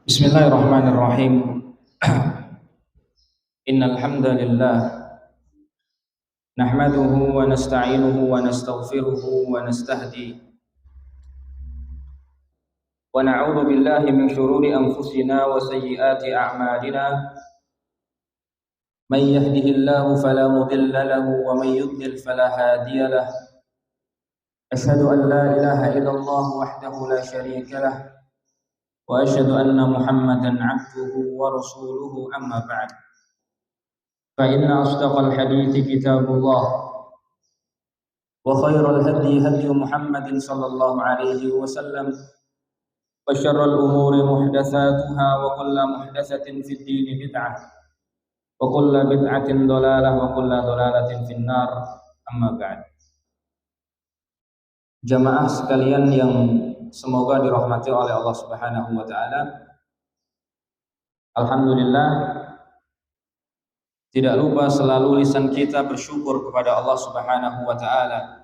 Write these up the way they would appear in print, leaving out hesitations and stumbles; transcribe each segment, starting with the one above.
Bismillahirrahmanirrahim. Innal hamdalillah nahmaduhu wa nasta'inuhu wa nastaghfiruhu wa nastahdi wa na'udzu billahi min shururi anfusina wa sayyiati a'malina. May yahdihillahu fala mudilla lahu wa may yudlil fala hadiya lahu. Asyhadu an la ilaha illallah wahdahu la syarika lahu wa asyhadu anna Muhammadan 'abduhu wa rasuluhu amma ba'd. فإن أصدق الحديث كتاب الله وخير الهدي هدي محمد صلى الله عليه وسلم وشر الأمور محدثاتها وكل محدثة في الدين بدعة وكل بدعة ضلالة وكل ضلالة في النار أما بعد. Jamaah sekalian yang semoga dirahmati oleh Allah Subhanahu wa taala. Alhamdulillah, tidak lupa selalu lisan kita bersyukur kepada Allah Subhanahu wa taala.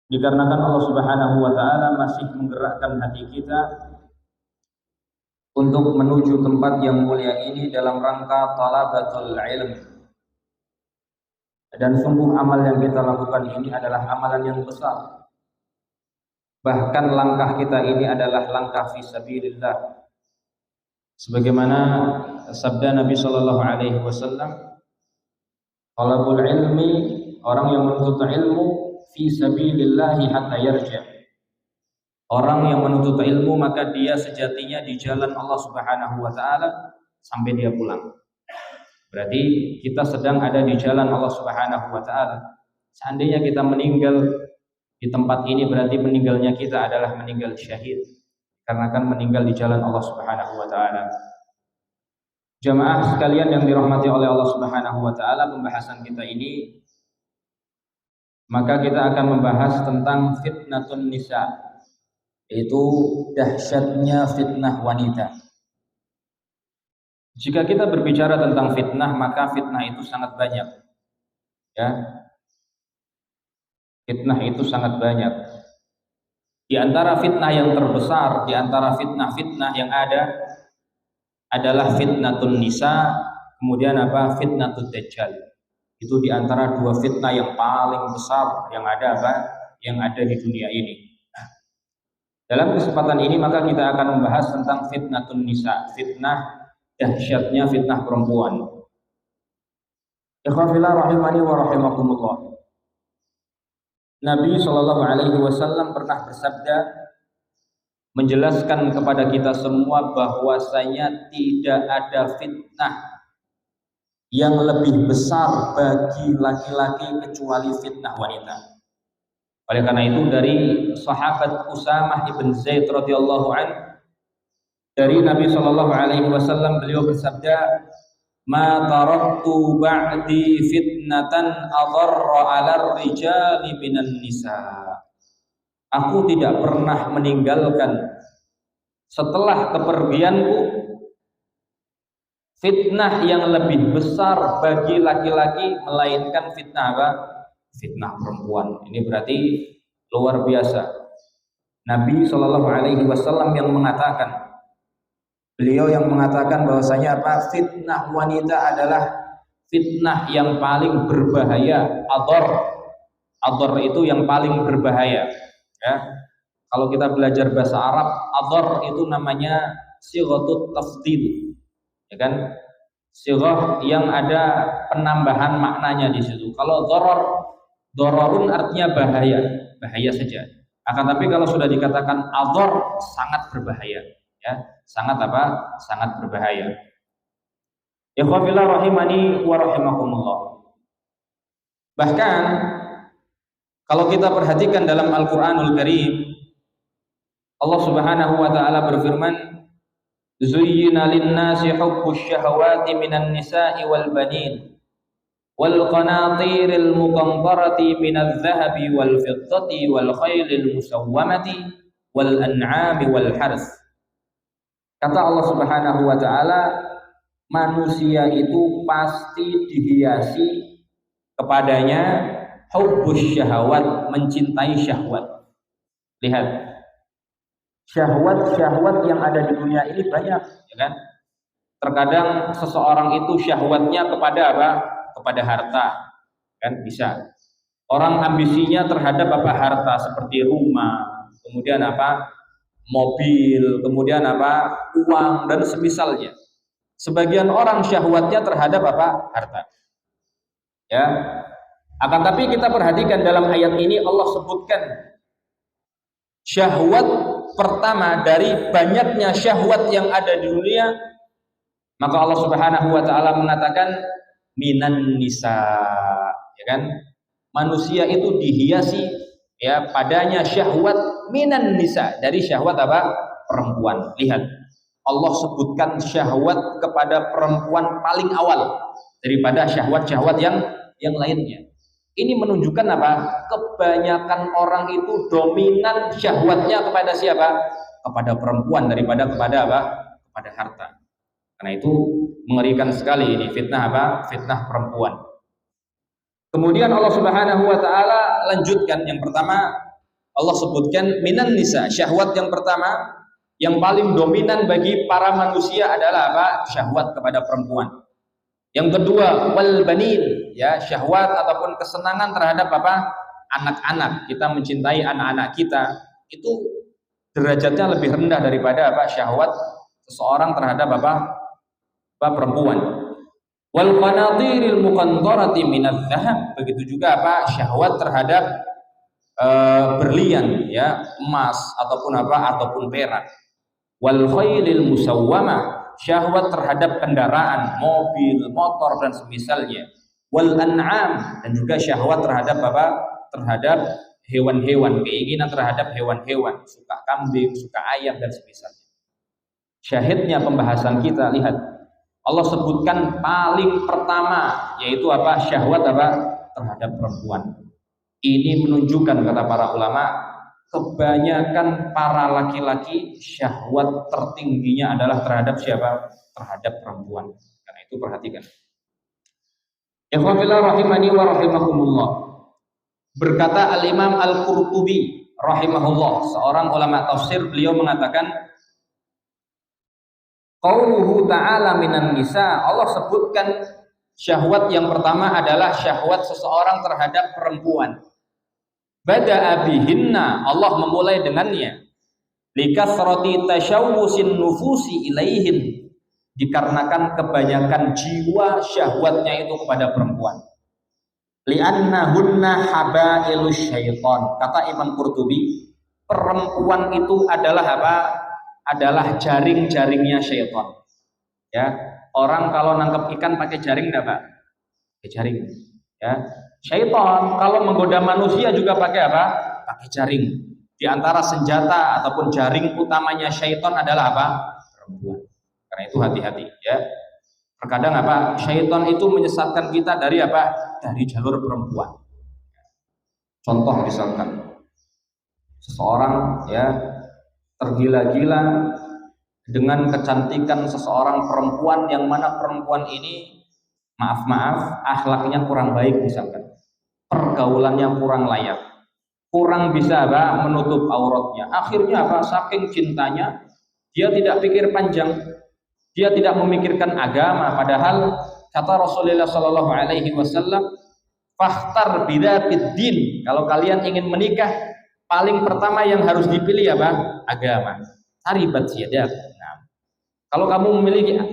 Dikarenakan Allah Subhanahu wa taala masih menggerakkan hati kita untuk menuju tempat yang mulia ini dalam rangka talabatul ilm. Dan sungguh amal yang kita lakukan ini adalah amalan yang besar. Bahkan langkah kita ini adalah langkah fi sabilillah. Sebagaimana sabda Nabi sallallahu alaihi wasallam, talabul ilmi, orang yang menuntut ilmu fi sabilillah hatta yarja. Orang yang menuntut ilmu maka dia sejatinya di jalan Allah Subhanahu wa taala sampai dia pulang. Berarti kita sedang ada di jalan Allah Subhanahu wa taala. Seandainya kita meninggal di tempat ini berarti meninggalnya kita adalah meninggal syahid. Karena akan meninggal di jalan Allah Subhanahu wa taala. Jamaah sekalian yang dirahmati oleh Allah Subhanahu wa taala, pembahasan kita ini maka kita akan membahas tentang fitnatun nisa, yaitu dahsyatnya fitnah wanita. Jika kita berbicara tentang fitnah, maka fitnah itu sangat banyak. Ya. Fitnah itu sangat banyak. Di antara fitnah yang terbesar, di antara fitnah-fitnah yang ada adalah fitnatun nisa, kemudian apa? Fitnatud dajjal. Itu di antara dua fitnah yang paling besar yang ada yang ada di dunia ini. Dalam kesempatan ini maka kita akan membahas tentang fitnatun nisa, fitnah dahsyatnya fitnah perempuan. Ikhwafillah rahimani wa rahimakumullah. Nabi Shallallahu Alaihi Wasallam pernah bersabda menjelaskan kepada kita semua bahwasanya tidak ada fitnah yang lebih besar bagi laki-laki kecuali fitnah wanita. Oleh karena itu dari sahabat Usamah ibn Zaid radhiyallahu anhu, dari Nabi Shallallahu Alaihi Wasallam beliau bersabda, ma taraktu ba'di fitnatan adarra 'alar rijali minan nisa. Aku tidak pernah meninggalkan setelah kepergianku fitnah yang lebih besar bagi laki-laki melainkan fitnah apa? Fitnah perempuan. Ini berarti luar biasa. Nabi Shallallahu Alaihi Wasallam yang mengatakan, beliau yang mengatakan bahwasanya apa? Fitnah wanita adalah fitnah yang paling berbahaya. Ador itu yang paling berbahaya. Ya. Kalau kita belajar bahasa Arab, ador itu namanya sighatut tafdil. Ya kan? Sighah yang ada penambahan maknanya di situ. Kalau dororun artinya bahaya saja. Akan tapi kalau sudah dikatakan ador, sangat berbahaya. Ya, sangat apa? Sangat berbahaya. Ikhwafillah rahimani wa rahimakumullah. Bahkan kalau kita perhatikan dalam Al-Qur'anul Karim, Allah Subhanahu wa taala berfirman, "Zuyyina lin-nasi hubbus syahawati minan nisa'i wal banin wal qanatiril muqantarati minadh dhahabi wal fiddati wal khailil musawwamati wal an'ami wal harth." Kata Allah Subhanahu wa taala, manusia itu pasti dihiasi kepadanya hubbus syahawat, mencintai syahwat. Lihat, syahwat-syahwat yang ada di dunia ini banyak, ya kan? Terkadang seseorang itu syahwatnya kepada apa? Kepada harta, kan bisa. Orang ambisinya terhadap apa? Harta, seperti rumah, kemudian apa? Mobil, kemudian apa? Uang dan semisalnya. Sebagian orang syahwatnya terhadap apa? Harta. Ya. Akan tapi kita perhatikan dalam ayat ini Allah sebutkan syahwat pertama dari banyaknya syahwat yang ada di dunia, maka Allah Subhanahu wa taala mengatakan minan nisa, ya kan? Manusia itu dihiasi ya padanya syahwat minan nisa, dari syahwat apa? Perempuan. Lihat, Allah sebutkan syahwat kepada perempuan paling awal daripada syahwat-syahwat yang lainnya. Ini menunjukkan apa? Kebanyakan orang itu dominan syahwatnya kepada siapa? Kepada perempuan daripada kepada apa? Kepada harta. Karena itu mengerikan sekali ini fitnah apa? Fitnah perempuan. Kemudian Allah Subhanahu wa taala lanjutkan, yang pertama Allah sebutkan minan nisa, syahwat yang pertama yang paling dominan bagi para manusia adalah apa? Syahwat kepada perempuan. Yang kedua wal banin, ya, syahwat ataupun kesenangan terhadap apa? Anak-anak. Kita mencintai anak-anak kita, itu derajatnya lebih rendah daripada apa? Syahwat seseorang terhadap apa? Perempuan. Wal qanatiril muqantarati minadz dzahab, begitu juga apa? Syahwat terhadap berlian, ya, emas ataupun apa? Ataupun perak. Wal khailil musawwamah, syahwat terhadap kendaraan, mobil, motor dan semisalnya. Wal an'am, dan juga syahwat terhadap apa? Terhadap hewan-hewan, keinginan terhadap hewan-hewan, suka kambing, suka ayam dan semisalnya. Syahidnya pembahasan kita, lihat, Allah sebutkan paling pertama yaitu apa? Syahwat apa? Terhadap perempuan. Ini menunjukkan, kata para ulama, kebanyakan para laki-laki syahwat tertingginya adalah terhadap siapa? Terhadap perempuan. Karena itu perhatikan. Ikhwafillah rahimani wa rahimakumullah. Berkata Al-Imam Al-Qurtubi rahimahullah, seorang ulama tafsir, beliau mengatakan qauluhu ta'ala minan nisa, Allah sebutkan syahwat yang pertama adalah syahwat seseorang terhadap perempuan. Bada'a bihinna, Allah memulai dengannya. Likasrati tasyawwusin nufusi ilaihin, dikarenakan kebanyakan jiwa syahwatnya itu kepada perempuan. Li'annahunna habailus syaitan. Kata Imam Qurtubi, perempuan itu adalah apa? Adalah jaring-jaringnya syaitan. Ya, orang kalau nangkep ikan pakai jaring enggak, Pak? Pakai jaring. Ya. Syaitan kalau menggoda manusia juga pakai apa? Pakai jaring. Di antara senjata ataupun jaring utamanya syaitan adalah apa? Perempuan. Karena itu hati-hati, ya. Terkadang apa? Syaitan itu menyesatkan kita dari apa? Dari jalur perempuan. Contoh misalkan seseorang, ya, tergila-gila dengan kecantikan seseorang perempuan yang mana perempuan ini maaf akhlaknya kurang baik, misalkan pergaulannya kurang layak, kurang bisa apa? Menutup auratnya. Akhirnya apa? Saking cintanya dia tidak pikir panjang, dia tidak memikirkan agama. Padahal kata Rasulullah Shallallahu Alaihi Wasallam, fakhtar bidzatid din, kalau kalian ingin menikah, paling pertama yang harus dipilih apa? Agama. Taribat yadak. Nah, kalau kamu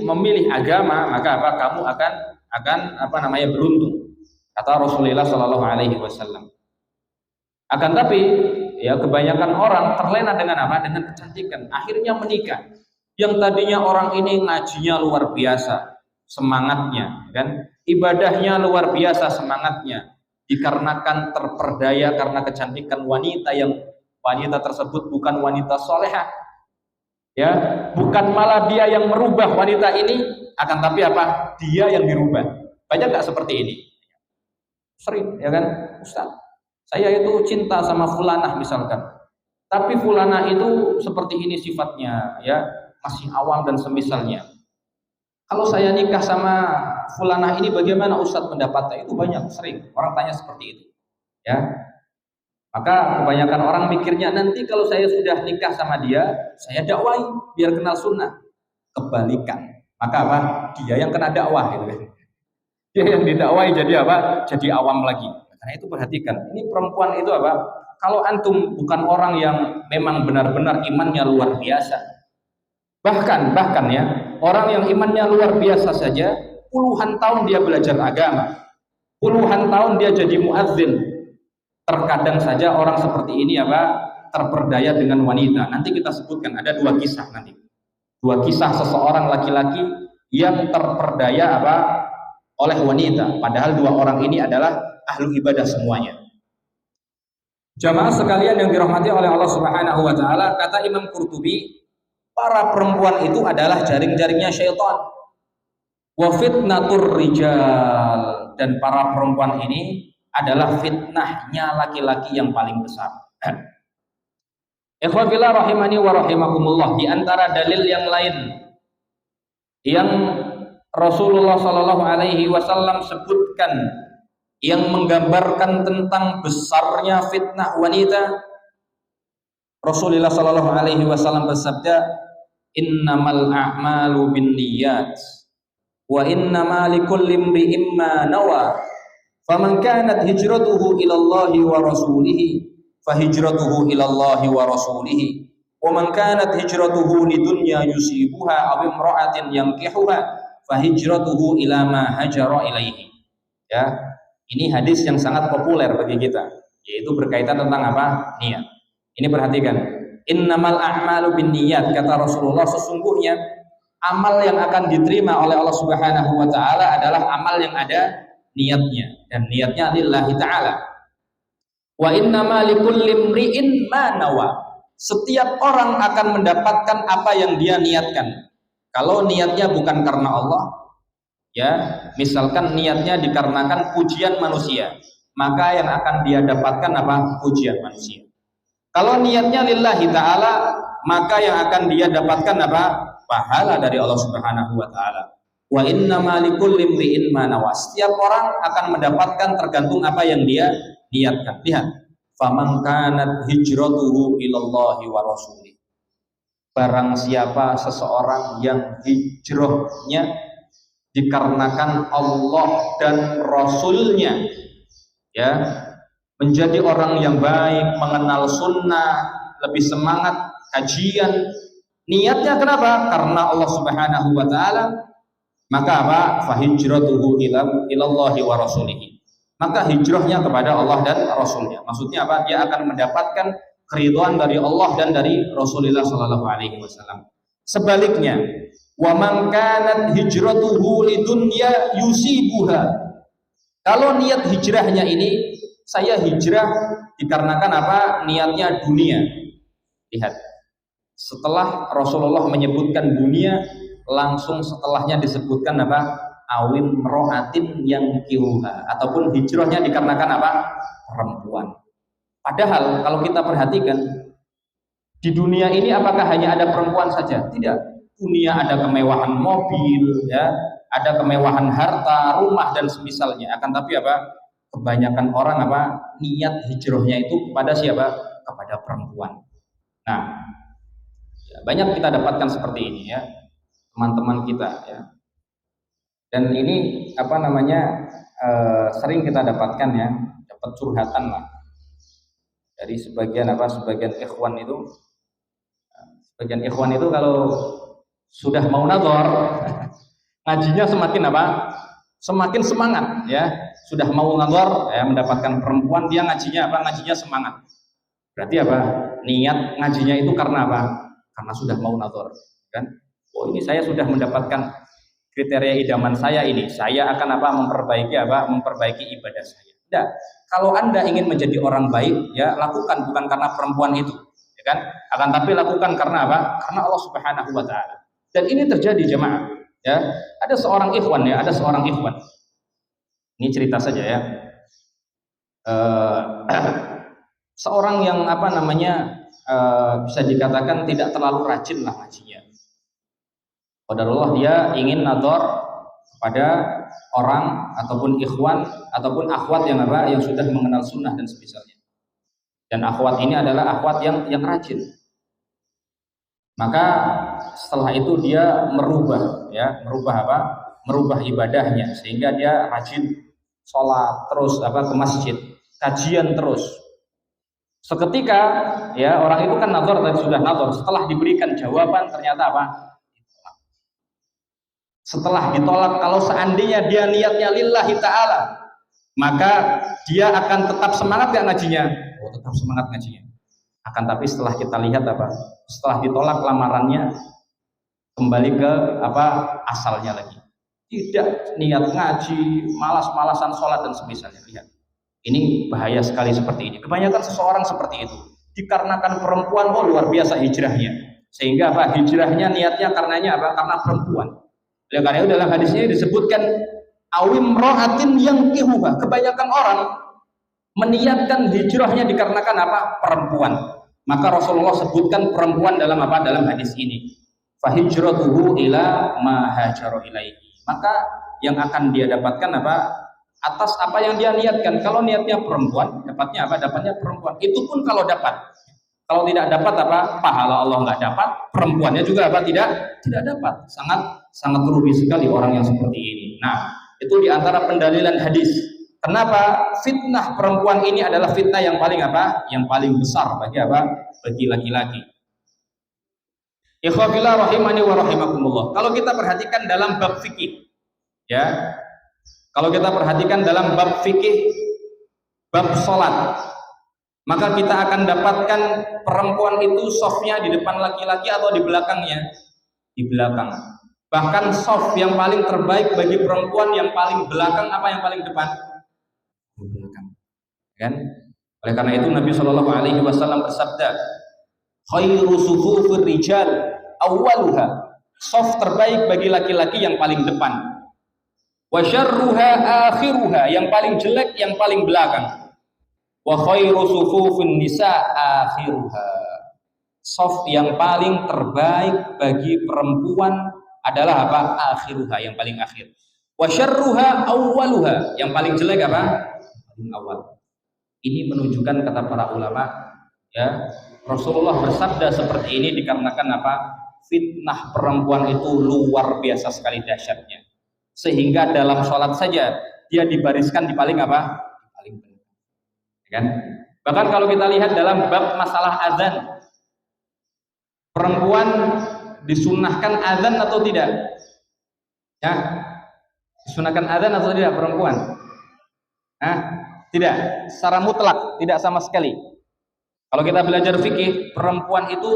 memilih agama, maka apa? Kamu akan apa namanya? Beruntung. Kata Rasulullah Shallallahu Alaihi Wasallam. Akan tapi ya kebanyakan orang terlena dengan apa? Dengan kecantikan. Akhirnya menikah. Yang tadinya orang ini ngajinya luar biasa, semangatnya, kan? Ibadahnya luar biasa semangatnya, dikarenakan terperdaya karena kecantikan wanita yang wanita tersebut bukan wanita solehah, ya, bukan malah dia yang merubah wanita ini, akan tapi apa? Dia yang dirubah. Banyak nggak seperti ini? Sering, ya kan, Ustaz? Saya itu cinta sama fulanah misalkan, tapi fulanah itu seperti ini sifatnya, ya, masih awam dan semisalnya. Kalau saya nikah sama fulanah ini bagaimana Ustadz pendapatnya? Itu banyak, sering orang tanya seperti itu, ya. Maka kebanyakan orang mikirnya nanti kalau saya sudah nikah sama dia, saya dakwai biar kenal sunnah. Kebalikan. Maka apa? Dia yang kena dakwah gitu kan. Dia yang didakwai jadi apa? Jadi awam lagi. Karena itu perhatikan. Ini perempuan itu apa? Kalau antum bukan orang yang memang benar-benar imannya luar biasa. Bahkan ya, orang yang imannya luar biasa saja, puluhan tahun dia belajar agama. Puluhan tahun dia jadi muadzin. Terkadang saja orang seperti ini apa? Terperdaya dengan wanita. Nanti kita sebutkan ada dua kisah nanti. Dua kisah seseorang laki-laki yang terperdaya apa? Oleh wanita, padahal dua orang ini adalah ahlu ibadah semuanya. Jamaah sekalian yang dirahmati oleh Allah Subhanahu wa taala, kata Imam Qurtubi, para perempuan itu adalah jaring-jaringnya syaitan. Wa fitnatur rijal, dan para perempuan ini adalah fitnahnya laki-laki yang paling besar. Ikhwatillah rahimani wa rahimakumullah, di antara dalil yang lain yang Rasulullah Shallallahu Alaihi Wasallam sebutkan yang menggambarkan tentang besarnya fitnah wanita, Rasulullah Shallallahu Alaihi Wasallam bersabda, innamal a'malu binniyat wa innamal likulli imri'in ma nawa faman kanat hijratuhu ila Allah wa rasulih fahijratuhu ila Allah wa rasulih wa man kanat hijratuhu lidunya yusibuha aw imra'atin yankihuha fahijratuhu ila ma hajara ilaihi. Ya, ini hadis yang sangat populer bagi kita, yaitu berkaitan tentang apa? Niat. Ini perhatikan. Innamal a'malu binniyat, kata Rasulullah, sesungguhnya amal yang akan diterima oleh Allah Subhanahu wa taala adalah amal yang ada niatnya, dan niatnya lillahi taala. Wa innamal likulli imri'in ma nawa. Setiap orang akan mendapatkan apa yang dia niatkan. Kalau niatnya bukan karena Allah, ya, misalkan niatnya dikarenakan pujian manusia, maka yang akan dia dapatkan apa? Pujian manusia. Kalau niatnya lillahi ta'ala, maka yang akan dia dapatkan apa? Pahala dari Allah Subhanahu wa taala. Wa innamal likulli imri'in ma nawa. Setiap orang akan mendapatkan tergantung apa yang dia niatkan. Lihat, faman kanat hijratuhu ilallahi wa rasulih. Barang siapa seseorang yang hijrahnya dikarenakan Allah dan Rasulnya, ya, menjadi orang yang baik, mengenal sunnah, lebih semangat kajian, niatnya kenapa? Karena Allah Subhanahu wa taala, maka apa? Fahijratuhu ilallahi wa rasulihi. Maka hijrahnya kepada Allah dan Rasulnya. Maksudnya apa? Dia akan mendapatkan keridhaan dari Allah dan dari Rasulullah Sallallahu Alaihi Wasallam. Sebaliknya, wa man kanat hijratuhu lidunya yusibuha. Kalau niat hijrahnya ini, saya hijrah dikarenakan apa? Niatnya dunia. Lihat, setelah Rasulullah menyebutkan dunia, langsung setelahnya disebutkan apa? Awim ro'atin yang kiruha, ataupun hijrahnya dikarenakan apa? Perempuan. Padahal kalau kita perhatikan di dunia ini apakah hanya ada perempuan saja? Tidak. Dunia ada kemewahan mobil, ya, ada kemewahan harta, rumah dan semisalnya. Akan tapi apa? Kebanyakan orang apa? Niat hijrahnya itu kepada siapa? Kepada perempuan. Nah, ya, banyak kita dapatkan seperti ini, ya, teman-teman kita, ya. Dan ini apa namanya? Sering kita dapatkan, ya, dapat curhatan lah dari sebagian ikhwan itu. Sebagian ikhwan itu kalau sudah mau nador, ngajinya semakin apa? Semakin semangat, ya. Sudah mau nador, ya, mendapatkan perempuan, dia ngajinya apa? Ngajinya semangat. Berarti apa? Niat ngajinya itu karena apa? Karena sudah mau nador, kan? Oh, ini saya sudah mendapatkan kriteria idaman saya ini. Saya akan apa? Memperbaiki ibadah saya. Tidak. Kalau Anda ingin menjadi orang baik, ya, lakukan bukan karena perempuan itu, ya kan? Akan tapi lakukan karena apa? Karena Allah Subhanahu wa taala. Dan ini terjadi, jemaah, ya. Ada seorang ikhwan, ya, Ini cerita saja, ya. Seorang yang apa namanya? Bisa dikatakan tidak terlalu rajin lah ngajinya. Qadarullah dia ingin nador pada orang ataupun ikhwan ataupun akhwat yang sudah mengenal sunnah dan semisalnya. Dan akhwat ini adalah akhwat yang rajin. Maka setelah itu dia merubah apa? Merubah ibadahnya sehingga dia rajin sholat terus ke masjid, kajian terus. Seketika ya orang itu kan nazar tadi sudah nazar, setelah diberikan jawaban ternyata apa? Setelah ditolak, kalau seandainya dia niatnya lillahi ta'ala, maka dia akan tetap semangat gak ngajinya? Oh, tetap semangat ngajinya. Akan tapi setelah kita lihat setelah ditolak lamarannya, kembali ke asalnya lagi. Tidak niat ngaji, malas-malasan sholat dan semisalnya. Lihat, ini bahaya sekali seperti ini. Kebanyakan seseorang seperti itu, dikarenakan perempuan, luar biasa hijrahnya. Sehingga hijrahnya niatnya karenanya karena perempuan. Oleh karena itu dalam hadis ini disebutkan awim rohatin yang kihuha. Kebanyakan orang meniatkan hijrahnya dikarenakan perempuan. Maka Rasulullah sebutkan perempuan dalam dalam hadis ini. Fahijratuhu ila ma hajara ilaihi. Maka yang akan dia dapatkan atas apa yang dia niatkan. Kalau niatnya perempuan, dapatnya dapatnya perempuan. Itu pun kalau dapat. Kalau tidak dapat pahala Allah nggak dapat, perempuannya juga tidak dapat. Sangat rugi sekali orang yang seperti ini. Nah, itu diantara pendalilan hadis. Kenapa fitnah perempuan ini adalah fitnah yang paling yang paling besar bagi laki-laki. Ikhwafillah rahimani wa rahimakumullah. Kalau kita perhatikan dalam bab fikih, ya, kalau kita perhatikan dalam bab fikih, bab sholat, maka kita akan dapatkan perempuan itu softnya di depan laki-laki atau di belakangnya? Di belakang. Bahkan soft yang paling terbaik bagi perempuan yang paling belakang yang paling depan? Di belakang. Kan? Oleh karena itu Nabi Shallallahu Alaihi Wasallam bersabda, khairu sufufir rijal awwaluha. Soft terbaik bagi laki-laki yang paling depan. Wa syarruha akhiruha. Yang paling jelek yang paling belakang. Wa khairu sufufin nisa akhiruha. Soft yang paling terbaik bagi perempuan adalah akhiruha, yang paling akhir. Wa syarruha awwaluha. Yang paling jelek paling awal. Ini menunjukkan kata para ulama, ya, Rasulullah bersabda seperti ini dikarenakan fitnah perempuan itu luar biasa sekali dahsyatnya. Sehingga dalam sholat saja dia dibariskan di paling paling belakang. Kan? Bahkan kalau kita lihat dalam bab masalah azan, perempuan disunahkan azan atau tidak? Ya, disunahkan azan atau tidak perempuan? Tidak, secara mutlak tidak sama sekali. Kalau kita belajar fikih, perempuan itu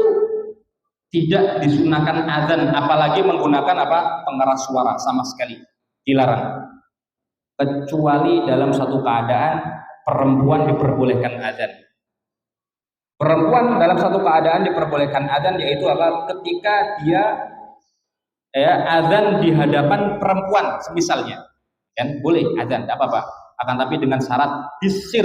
tidak disunahkan azan, apalagi menggunakan pengeras suara, sama sekali dilarang. Kecuali dalam satu keadaan perempuan diperbolehkan azan. Perempuan dalam satu keadaan diperbolehkan azan, yaitu ketika dia azan di hadapan perempuan semisalnya, kan boleh azan, tidak apa-apa. Akan tapi dengan syarat disir,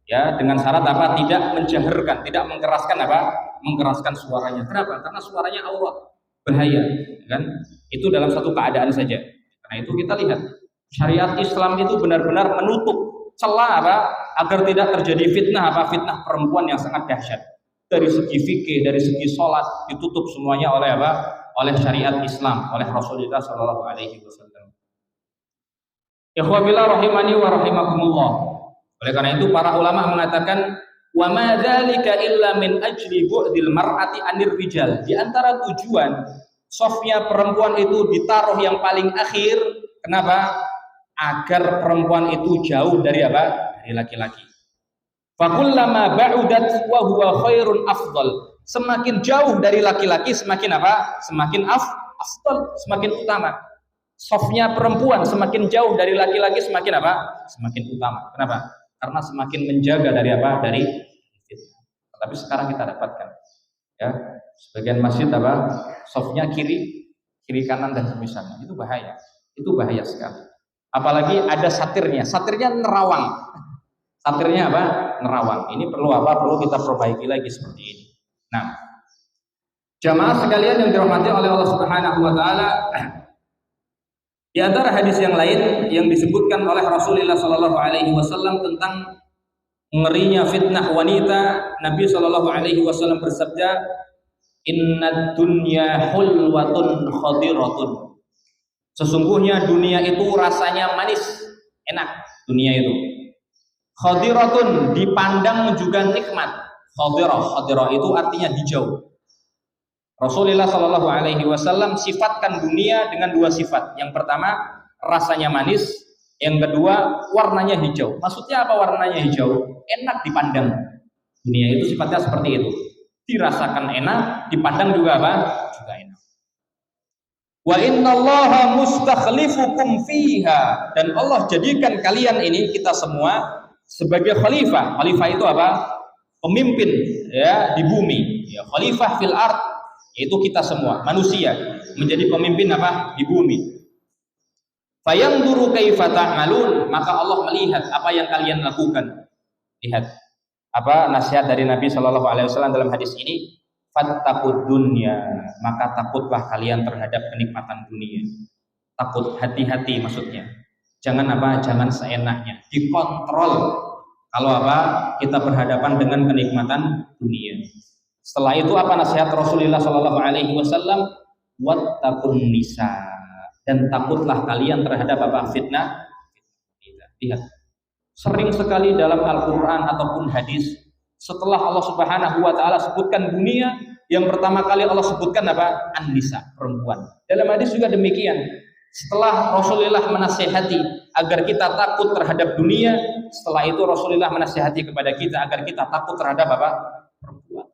ya, dengan syarat tidak menjaharkan, tidak mengeraskan suaranya. Kenapa? Karena suaranya aurat, bahaya, kan? Itu dalam satu keadaan saja. Karena itu kita lihat syariat Islam itu benar-benar menutup celah agar tidak terjadi fitnah perempuan yang sangat dahsyat. Dari segi fikih, dari segi sholat, ditutup semuanya oleh oleh syariat Islam, oleh Rasulullah Shallallahu Alaihi Wasallam. Ikhwabillah rahimani wa rahimakumullah. Oleh karena itu para ulama mengatakan wa ma dzalika illa min ajli bu'dil mar'ati anir rijal. Di antara tujuan softnya perempuan itu ditaruh yang paling akhir, kenapa? Agar perempuan itu jauh dari dari laki-laki. Fakullama ba'udat wa huwa khairun afdal. Semakin jauh dari laki-laki semakin Semakin afdal, semakin utama. Softnya perempuan semakin jauh dari laki-laki semakin Semakin utama. Kenapa? Karena semakin menjaga dari dari fitnah. Tapi sekarang kita dapatkan, ya, sebagian masjid softnya kiri kanan dan semisalnya. Itu bahaya. Itu bahaya sekali. Apalagi ada satirnya nerawang. Satirnya nerawang. Ini perlu kita perbaiki lagi seperti ini. Nah, jamaah sekalian yang dirahmati oleh Allah Subhanahu wa taala, di antara hadis yang lain yang disebutkan oleh Rasulullah Sallallahu Alaihi Wasallam tentang ngerinya fitnah wanita, Nabi Shallallahu Alaihi Wasallam bersabda, Inna dunya hulwatun khadiratun. Sesungguhnya dunia itu rasanya manis, enak dunia itu. Khadiratun, dipandang juga nikmat. Khadirah itu artinya hijau. Rasulullah Shallallahu Alaihi Wasallam sifatkan dunia dengan dua sifat. Yang pertama rasanya manis, yang kedua warnanya hijau. Maksudnya apa warnanya hijau? Enak dipandang. Dunia itu sifatnya seperti itu. Dirasakan enak, dipandang juga apa? Juga enak. Wa innallaha mustakhlifukum fiha, dan Allah jadikan kalian ini, kita semua, sebagai khalifah. Khalifah itu apa? Pemimpin ya di bumi. Ya, khalifah fil ard, yaitu kita semua manusia menjadi pemimpin apa? Di bumi. Fayanzuru kaifa ta'malun, maka Allah melihat apa yang kalian lakukan. Lihat apa nasihat dari Nabi Shallallahu Alaihi Wasallam dalam hadis ini, fattaqud dunya, maka takutlah kalian terhadap kenikmatan dunia. Takut, hati-hati maksudnya. Jangan apa? Jangan seenaknya. Dikontrol kalau apa? Kita berhadapan dengan kenikmatan dunia. Setelah itu apa nasihat Rasulullah Shallallahu Alaihi Wasallam? Wattaqun nisa, dan takutlah kalian terhadap apa? Fitnah. Lihat. Sering sekali dalam Al-Quran ataupun hadis, setelah Allah Subhanahu wa Ta'ala sebutkan dunia, yang pertama kali Allah sebutkan apa? An-nisa, perempuan. Dalam hadis juga demikian. Setelah Rasulullah menasihati agar kita takut terhadap dunia, setelah itu Rasulullah menasihati kepada kita agar kita takut terhadap apa? Perempuan.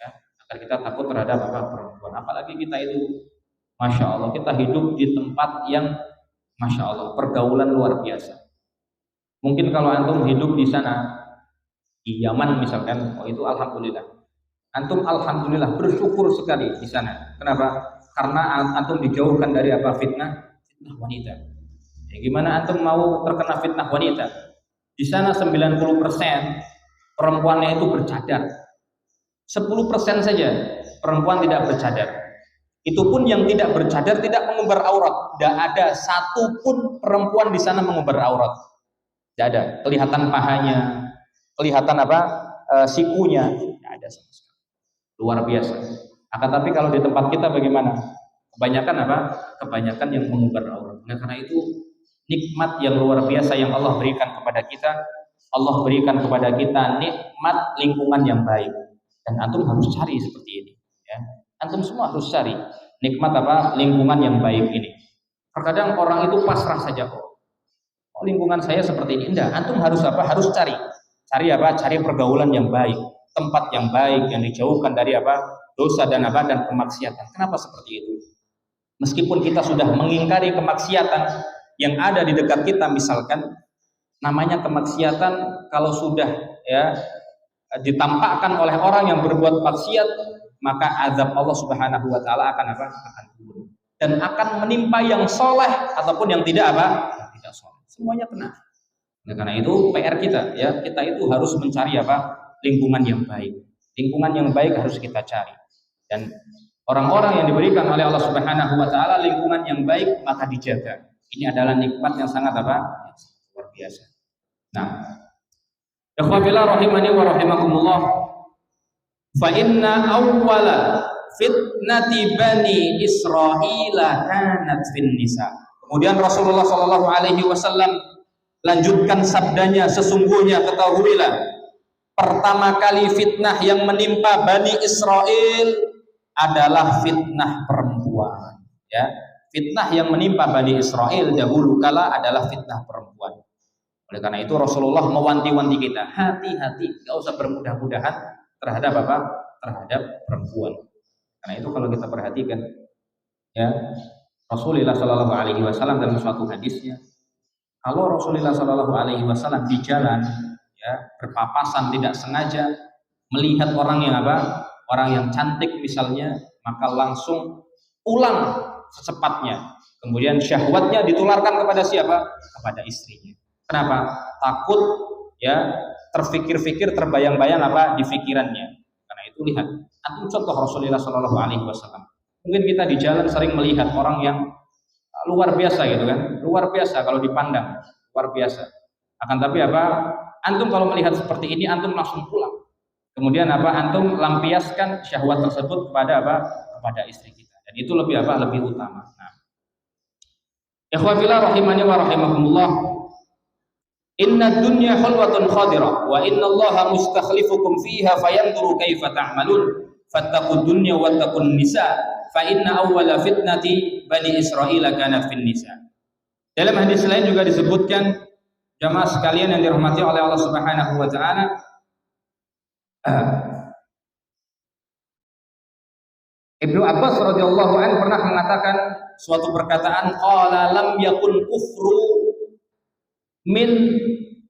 Ya, agar kita takut terhadap apa? Perempuan. Apalagi kita itu, Masya Allah, kita hidup di tempat yang Masya Allah, pergaulan luar biasa. Mungkin kalau antum hidup di sana, di Yaman misalkan, oh itu alhamdulillah. Antum alhamdulillah bersyukur sekali di sana. Kenapa? Karena antum dijauhkan dari apa? Fitnah wanita. Ya, gimana antum mau terkena fitnah wanita? Di sana 90% perempuannya itu bercadar. 10% saja perempuan tidak bercadar. Itu pun yang tidak bercadar tidak mengumbar aurat. Tidak ada satupun perempuan di sana mengumbar aurat. Tidak ada, kelihatan pahanya, kelihatan apa? Sikunya, tidak ada sama sekali. Luar biasa. Akan tapi kalau di tempat kita bagaimana? Kebanyakan apa? Kebanyakan yang mengumbar aurat. Nah, karena itu nikmat yang luar biasa yang Allah berikan kepada kita. Allah berikan kepada kita nikmat lingkungan yang baik. Dan antum harus cari seperti ini. Ya. Antum semua harus cari nikmat apa? Lingkungan yang baik ini. Terkadang orang itu pasrah saja kok. Oh, lingkungan saya seperti ini. Enggak, antum harus apa? Harus cari apa? Cari pergaulan yang baik, tempat yang baik yang dijauhkan dari apa? Dosa dan apa? Dan kemaksiatan. Kenapa seperti itu? Meskipun kita sudah mengingkari kemaksiatan yang ada di dekat kita, misalkan namanya kemaksiatan kalau sudah ya ditampakkan oleh orang yang berbuat maksiat, maka azab Allah Subhanahu wa Ta'ala akan apa? Akan turun dan akan menimpa yang soleh ataupun yang tidak apa? Yang tidak soleh. Semuanya kena. Nah, karena itu PR kita ya, kita itu harus mencari apa? Lingkungan yang baik. Lingkungan yang baik harus kita cari. Dan orang-orang yang diberikan oleh Allah Subhanahu wa Ta'ala lingkungan yang baik maka dijaga. Ini adalah nikmat yang sangat apa? Luar biasa. Nah, ikhwafillah rahimani wa rahimakumullah. Fa inna awwala fitnati bani Israila kanat fin nisa. Kemudian Rasulullah Shallallahu Alaihi Wasallam lanjutkan sabdanya, sesungguhnya ketahuilah pertama kali fitnah yang menimpa Bani Israel adalah fitnah perempuan. Ya, fitnah yang menimpa Bani Israel dahulu kala adalah fitnah perempuan. Oleh karena itu Rasulullah mewanti-wanti kita, hati-hati, gak usah bermudah-mudahan terhadap apa? Terhadap perempuan. Karena itu kalau kita perhatikan, ya. Rasulullah Shallallahu Alaihi Wasallam dalam suatu hadisnya, kalau Rasulullah Shallallahu Alaihi Wasallam di jalan, ya berpapasan tidak sengaja melihat orang yang apa, orang yang cantik misalnya, maka langsung pulang secepatnya. Kemudian syahwatnya ditularkan kepada siapa? Kepada istrinya. Kenapa? Takut ya terfikir-fikir, terbayang-bayang apa di pikirannya. Karena itu lihat, antum contoh Rasulullah Shallallahu Alaihi Wasallam. Mungkin kita di jalan sering melihat orang yang luar biasa gitu kan, luar biasa kalau dipandang, luar biasa. Akan tapi apa? Antum kalau melihat seperti ini antum langsung pulang. Kemudian apa? Antum lampiaskan syahwat tersebut kepada apa? Kepada istri kita. Dan itu lebih apa? Lebih utama. Nah, ikhwatillah rahimani wa rahimakumullah. Inna dunya hulwatun khadirah wa inna allaha mustakhlifukum fiha fayanzuru kaifa ta'malun fattaqud dunya wattaqun nisa fa inna awwala fitnati bani Israila kanat fin nisa. Dalam hadis lain juga disebutkan, jamaah sekalian yang dirahmati oleh Allah Subhanahu wa taala, Ibnu Abbas radhiyallahu anhu pernah mengatakan suatu perkataan, qala lam yakun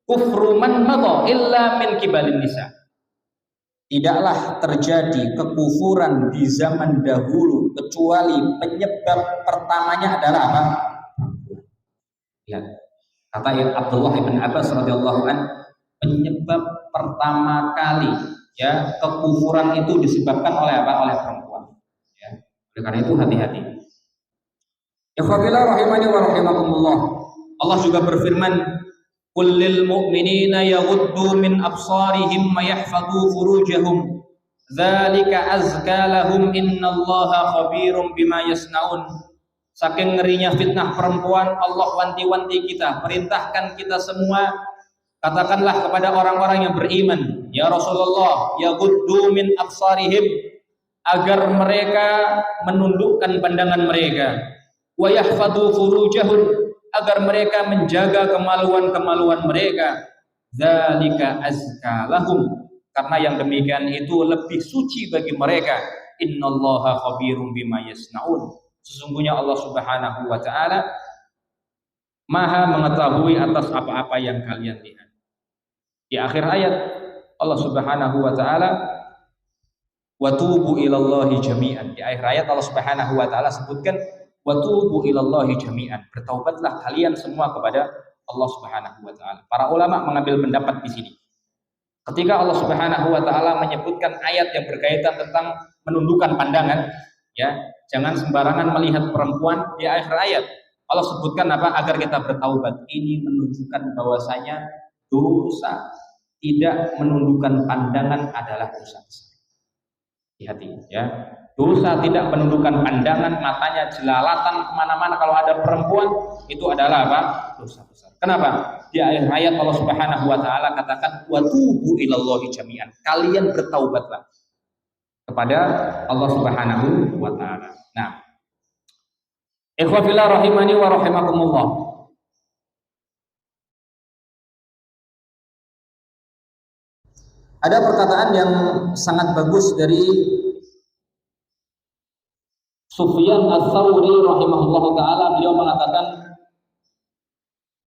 kufru man madha illa min kibalin nisa. Tidaklah terjadi kekufuran di zaman dahulu kecuali penyebab pertamanya adalah apa? Ya. Kata Abdullah bin Abbas radhiyallahu anhu, penyebab pertama kali ya kekufuran itu disebabkan oleh apa? Oleh perempuan. Ya. Oleh karena itu hati-hati. Ikhwafillah rahimani wa rahimakumullah. Allah juga berfirman, qul lil mu'minina yaghuddu min absarihim wa yahfadhu furujahum dzalika azka lahum innallaha khabirum bima yasnaun. Saking ngerinya fitnah perempuan, Allah wanti-wanti kita, perintahkan kita semua, katakanlah kepada orang-orang yang beriman, ya Rasulullah, yaghuddu min absarihim, agar mereka menundukkan pandangan mereka, wa yahfadhu furujahum, agar mereka menjaga kemaluan-kemaluan mereka. Dzalika azka lahum, karena yang demikian itu lebih suci bagi mereka. Innallaha khabirum bima yasnaun, sesungguhnya Allah Subhanahu wa taala Maha mengetahui atas apa-apa yang kalian lihat. Di akhir ayat Allah Subhanahu wa taala, wa tubu ilallahi jami'an. Di akhir ayat Allah Subhanahu wa taala sebutkan wa tubu ilallahi jami'an, bertaubatlah kalian semua kepada Allah Subhanahu wa taala. Para ulama mengambil pendapat di sini. Ketika Allah Subhanahu wa taala menyebutkan ayat yang berkaitan tentang menundukkan pandangan, ya, jangan sembarangan melihat perempuan, di akhir ayat Allah sebutkan apa? Agar kita bertaubat. Ini menunjukkan bahwasanya dosa tidak menundukkan pandangan adalah dosa besar. Hati-hati ya. Dosa tidak menundukkan pandangan, matanya jelalatan kemana-mana kalau ada perempuan, itu adalah apa? Dosa besar. Kenapa? Di akhir ayat Allah Subhanahu wa taala katakan wa tubu ilallahi jami'an, kalian bertaubatlah kepada Allah Subhanahu wa taala. Nah, ikhwafillah rahimani wa rahimakumullah. Ada perkataan yang sangat bagus dari Sufyan Ats-Tsauri rahimahullahu taala. Beliau mengatakan,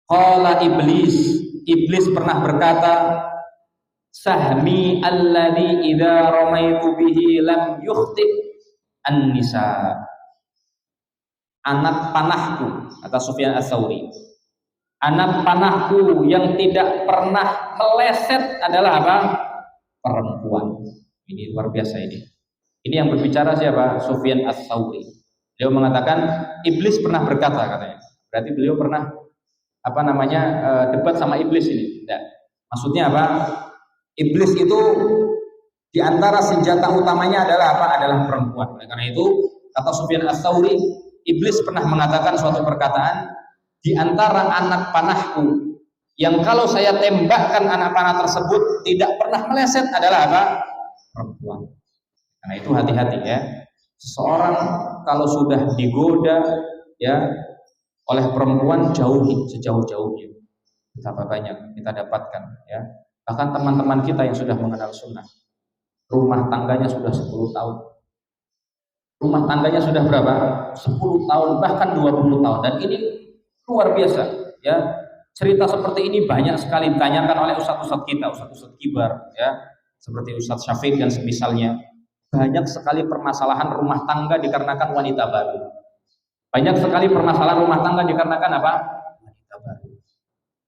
qala iblis pernah berkata, sahmi alladhi idza ramaitu bihi lam yukhti an-nisa. Anak panahku, kata Sufyan Ats-Tsauri, anak panahku yang tidak pernah meleset adalah apa? Perempuan. Ini luar biasa ini. Ini yang berbicara siapa? Sufyan Ats-Tsauri. Beliau mengatakan iblis pernah berkata, katanya. Berarti beliau pernah debat sama iblis ini. Tidak. Maksudnya apa? Iblis itu di antara senjata utamanya adalah apa? Adalah perempuan. Oleh karena itu, kata Sufyan Ats-Tsauri, iblis pernah mengatakan suatu perkataan, di antara anak panahku yang kalau saya tembakkan anak panah tersebut tidak pernah meleset adalah apa? Perempuan. Karena itu hati-hati ya. Seseorang kalau sudah digoda ya oleh perempuan, jauhi sejauh-jauhnya. Betapa banyak kita dapatkan ya. Bahkan teman-teman kita yang sudah mengenal sunnah, rumah tangganya sudah 10 tahun. Rumah tangganya sudah berapa? 10 tahun, bahkan 20 tahun. Dan ini luar biasa ya. Cerita seperti ini banyak sekali ditanyakan oleh ustadz-ustadz kita, ustadz-ustadz kibar ya, seperti Ustadz Syafiq dan semisalnya. Banyak sekali permasalahan rumah tangga dikarenakan wanita baru. Banyak sekali permasalahan rumah tangga dikarenakan apa? Wanita baru.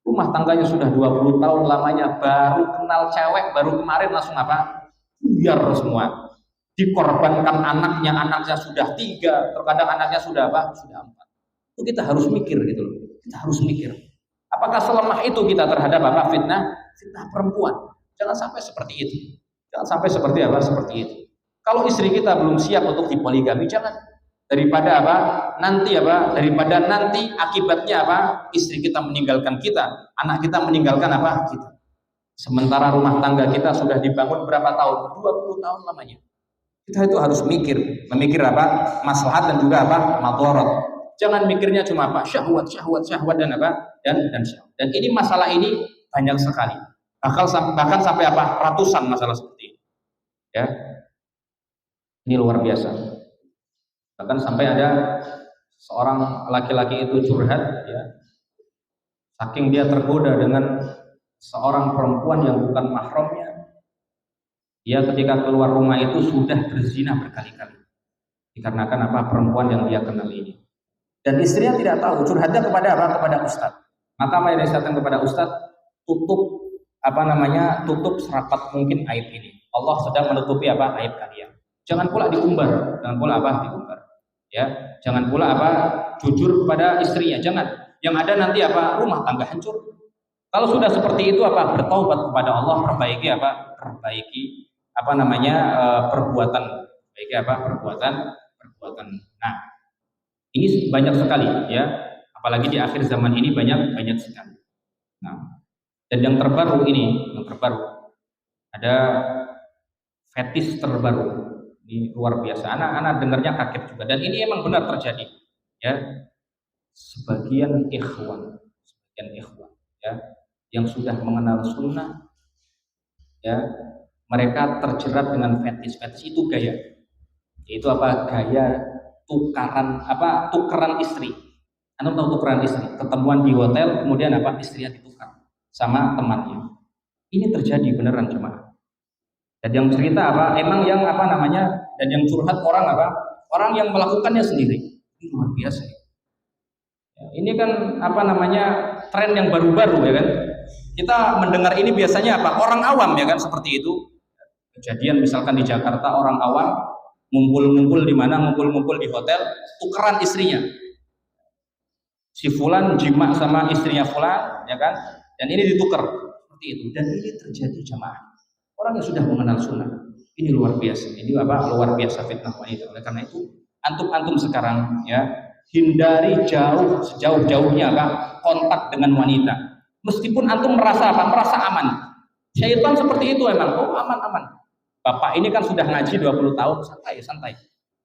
Rumah tangganya sudah 20 tahun lamanya, baru kenal cewek, baru kemarin langsung apa? Buyar semua. Dikorbankan anaknya sudah 3, terkadang anaknya sudah apa? Sudah 4. Itu kita harus mikir gitu loh. Kita harus mikir. Apakah selemah itu kita terhadap apa? Fitnah fitnah perempuan. Jangan sampai seperti itu. Jangan sampai seperti apa? Seperti itu. Kalau istri kita belum siap untuk dipoligami, jangan. Daripada apa? Daripada nanti akibatnya apa? Istri kita meninggalkan kita, anak kita meninggalkan apa? Kita. Sementara rumah tangga kita sudah dibangun berapa tahun? 20 tahun lamanya. Kita itu harus memikir apa? Maslahat dan juga apa? Madharat. Jangan mikirnya cuma apa? Syahwat dan apa? Dan syahwat. Dan ini masalah ini banyak sekali. Bahkan sampai apa? Ratusan masalah seperti ini. Ya. Ini luar biasa. Bahkan sampai ada seorang laki-laki itu curhat, ya. Saking dia tergoda dengan seorang perempuan yang bukan mahramnya, dia ketika keluar rumah itu sudah berzina berkali-kali. Dikarenakan apa? Perempuan yang dia kenal ini. Dan istrinya tidak tahu, curhatnya kepada apa? Kepada ustadz. Maka saya nasihatkan kepada ustadz, tutup serapat mungkin aib ini. Allah sedang menutupi apa? Aib kalian. Jangan pula diumbar, ya, jangan pula apa? Jujur kepada istrinya, jangan. Yang ada nanti apa? Rumah tangga hancur. Kalau sudah seperti itu apa? Bertaubat kepada Allah, perbaiki perbuatan, perbuatan. Nah, ini banyak sekali, ya. Apalagi di akhir zaman ini banyak sekali. Nah, dan yang terbaru ada fetis terbaru. Ini luar biasa. Anak-anak dengarnya kaget juga. Dan ini emang benar terjadi. Ya, sebagian ikhwan, ya, yang sudah mengenal sunnah, ya, mereka terjerat dengan fetis. Fetis itu gaya. Yaitu apa? Gaya tukeran istri. Anda tahu tukeran istri? Ketemuan di hotel, kemudian apa? Istrinya ditukar sama temannya. Ini terjadi beneran cuma. Dan yang cerita apa? Emang yang dan yang curhat orang apa? Orang yang melakukannya sendiri. Ini luar biasa. Ya, ini kan tren yang baru-baru, ya kan? Kita mendengar ini biasanya apa? Orang awam, ya kan, seperti itu. Kejadian misalkan di Jakarta, orang awam ngumpul-ngumpul di mana? Ngumpul-ngumpul di hotel, tukeran istrinya. Si fulan jima sama istrinya fulan, ya kan? Dan ini ditukar seperti itu. Dan ini terjadi jamaah. Orang yang sudah mengenal sunnah, ini luar biasa. Ini apa? Luar biasa fitnah wanita. Oleh karena itu, antum sekarang, ya, hindari sejauh-jauhnya apa? Kontak dengan wanita. Meskipun antum merasa apa? Merasa aman. Syaitan seperti itu emang. Oh, aman. Bapak ini kan sudah ngaji 20 tahun, santai.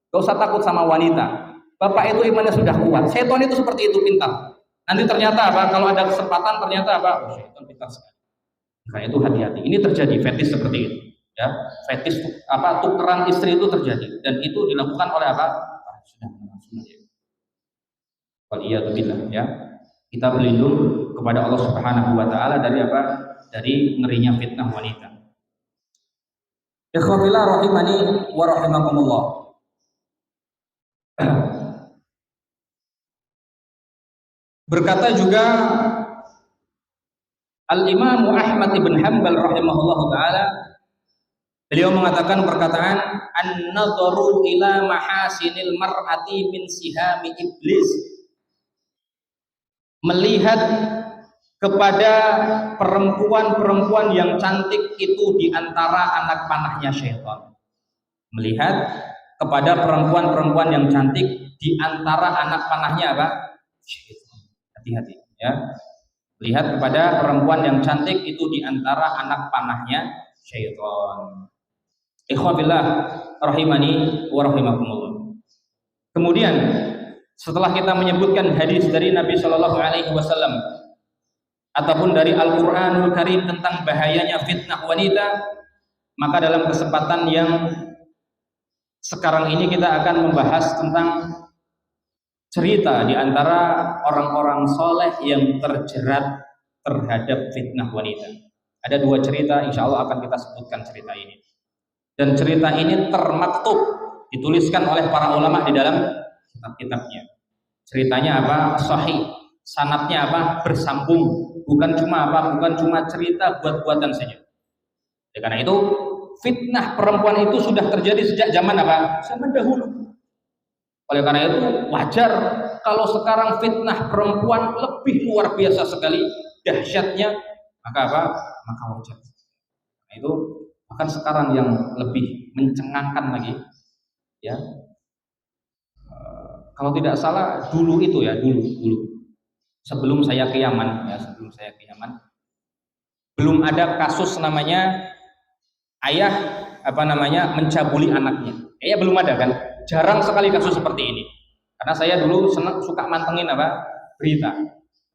Gak usah takut sama wanita. Bapak itu imannya sudah kuat. Syaitan itu seperti itu, pintar. Nanti ternyata apa? Kalau ada kesempatan ternyata apa? Oh, syaitan pintar sekali. Karena itu hati-hati. Ini terjadi fetis seperti itu, ya. Fetis tukeran istri itu terjadi dan itu dilakukan oleh apa? Waliyadzubillah, ya. Kita berlindung kepada Allah Subhanahu wa taala dari apa? Dari ngerinya fitnah wanita. Ikhwatillah rahimani wa rahimakumullah. Berkata juga Al-Imam Ahmad ibn Hanbal rahimahullahu ta'ala, beliau mengatakan perkataan an-nadharu ila mahasinil mar'ati min sihami iblis, melihat kepada perempuan-perempuan yang cantik itu di antara anak panahnya syaitan. Melihat kepada perempuan-perempuan yang cantik di antara anak panahnya apa? Syaitan. Hati-hati, ya. Lihat kepada perempuan yang cantik itu di antara anak panahnya syaitan. Ikhwabillah rahimani wa rahimakumullah. Kemudian setelah kita menyebutkan hadis dari Nabi Shallallahu Alaihi Wasallam ataupun dari Al-Quranul Karim tentang bahayanya fitnah wanita, maka dalam kesempatan yang sekarang ini kita akan membahas tentang cerita di antara orang-orang soleh yang terjerat terhadap fitnah wanita. Ada 2 cerita, insya Allah akan kita sebutkan cerita ini. Dan cerita ini termaktub, dituliskan oleh para ulama di dalam kitab-kitabnya. Ceritanya apa? Sahih. Sanadnya apa? Bersambung. Bukan cuma cerita buat-buatan saja. Karena itu fitnah perempuan itu sudah terjadi sejak zaman apa? Zaman dahulu. Oleh karena itu wajar kalau sekarang fitnah perempuan lebih luar biasa sekali dahsyatnya maka apa? Maka wajar. Nah, itu bahkan sekarang yang lebih mencengangkan lagi, ya. Kalau tidak salah dulu itu ya, dulu sebelum saya ke Yaman, ya, sebelum saya ke Yaman, belum ada kasus namanya ayah apa namanya mencabuli anaknya. Belum ada kan? Jarang sekali kasus seperti ini. Karena saya dulu senang suka mantengin apa berita.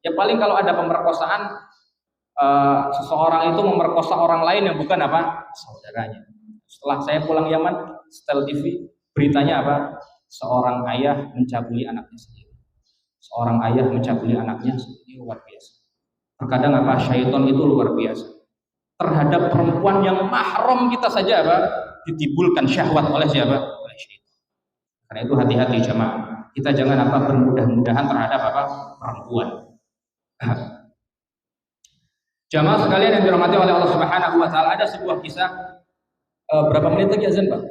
Ya paling kalau ada pemerkosaan, seseorang itu memerkosa orang lain yang bukan apa saudaranya. Setelah saya pulang Yaman, setel TV, beritanya apa? Seorang ayah mencabuli anaknya sendiri. Seorang ayah mencabuli anaknya sendiri, luar biasa. Terkadang apa? Syaitan itu luar biasa. Terhadap perempuan yang mahram kita saja apa? Ditibulkan syahwat oleh siapa? Oleh syaitan. Karena itu hati-hati jamaah. Kita jangan apa bermudah-mudahan terhadap apa? Perempuan. Jamaah sekalian yang dirahmati oleh Allah Subhanahu wa taala, ada sebuah kisah. Berapa menit lagi azan, Pak?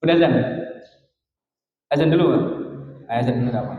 Udah azan? Azan dulu, Pak. Azan dulu apa?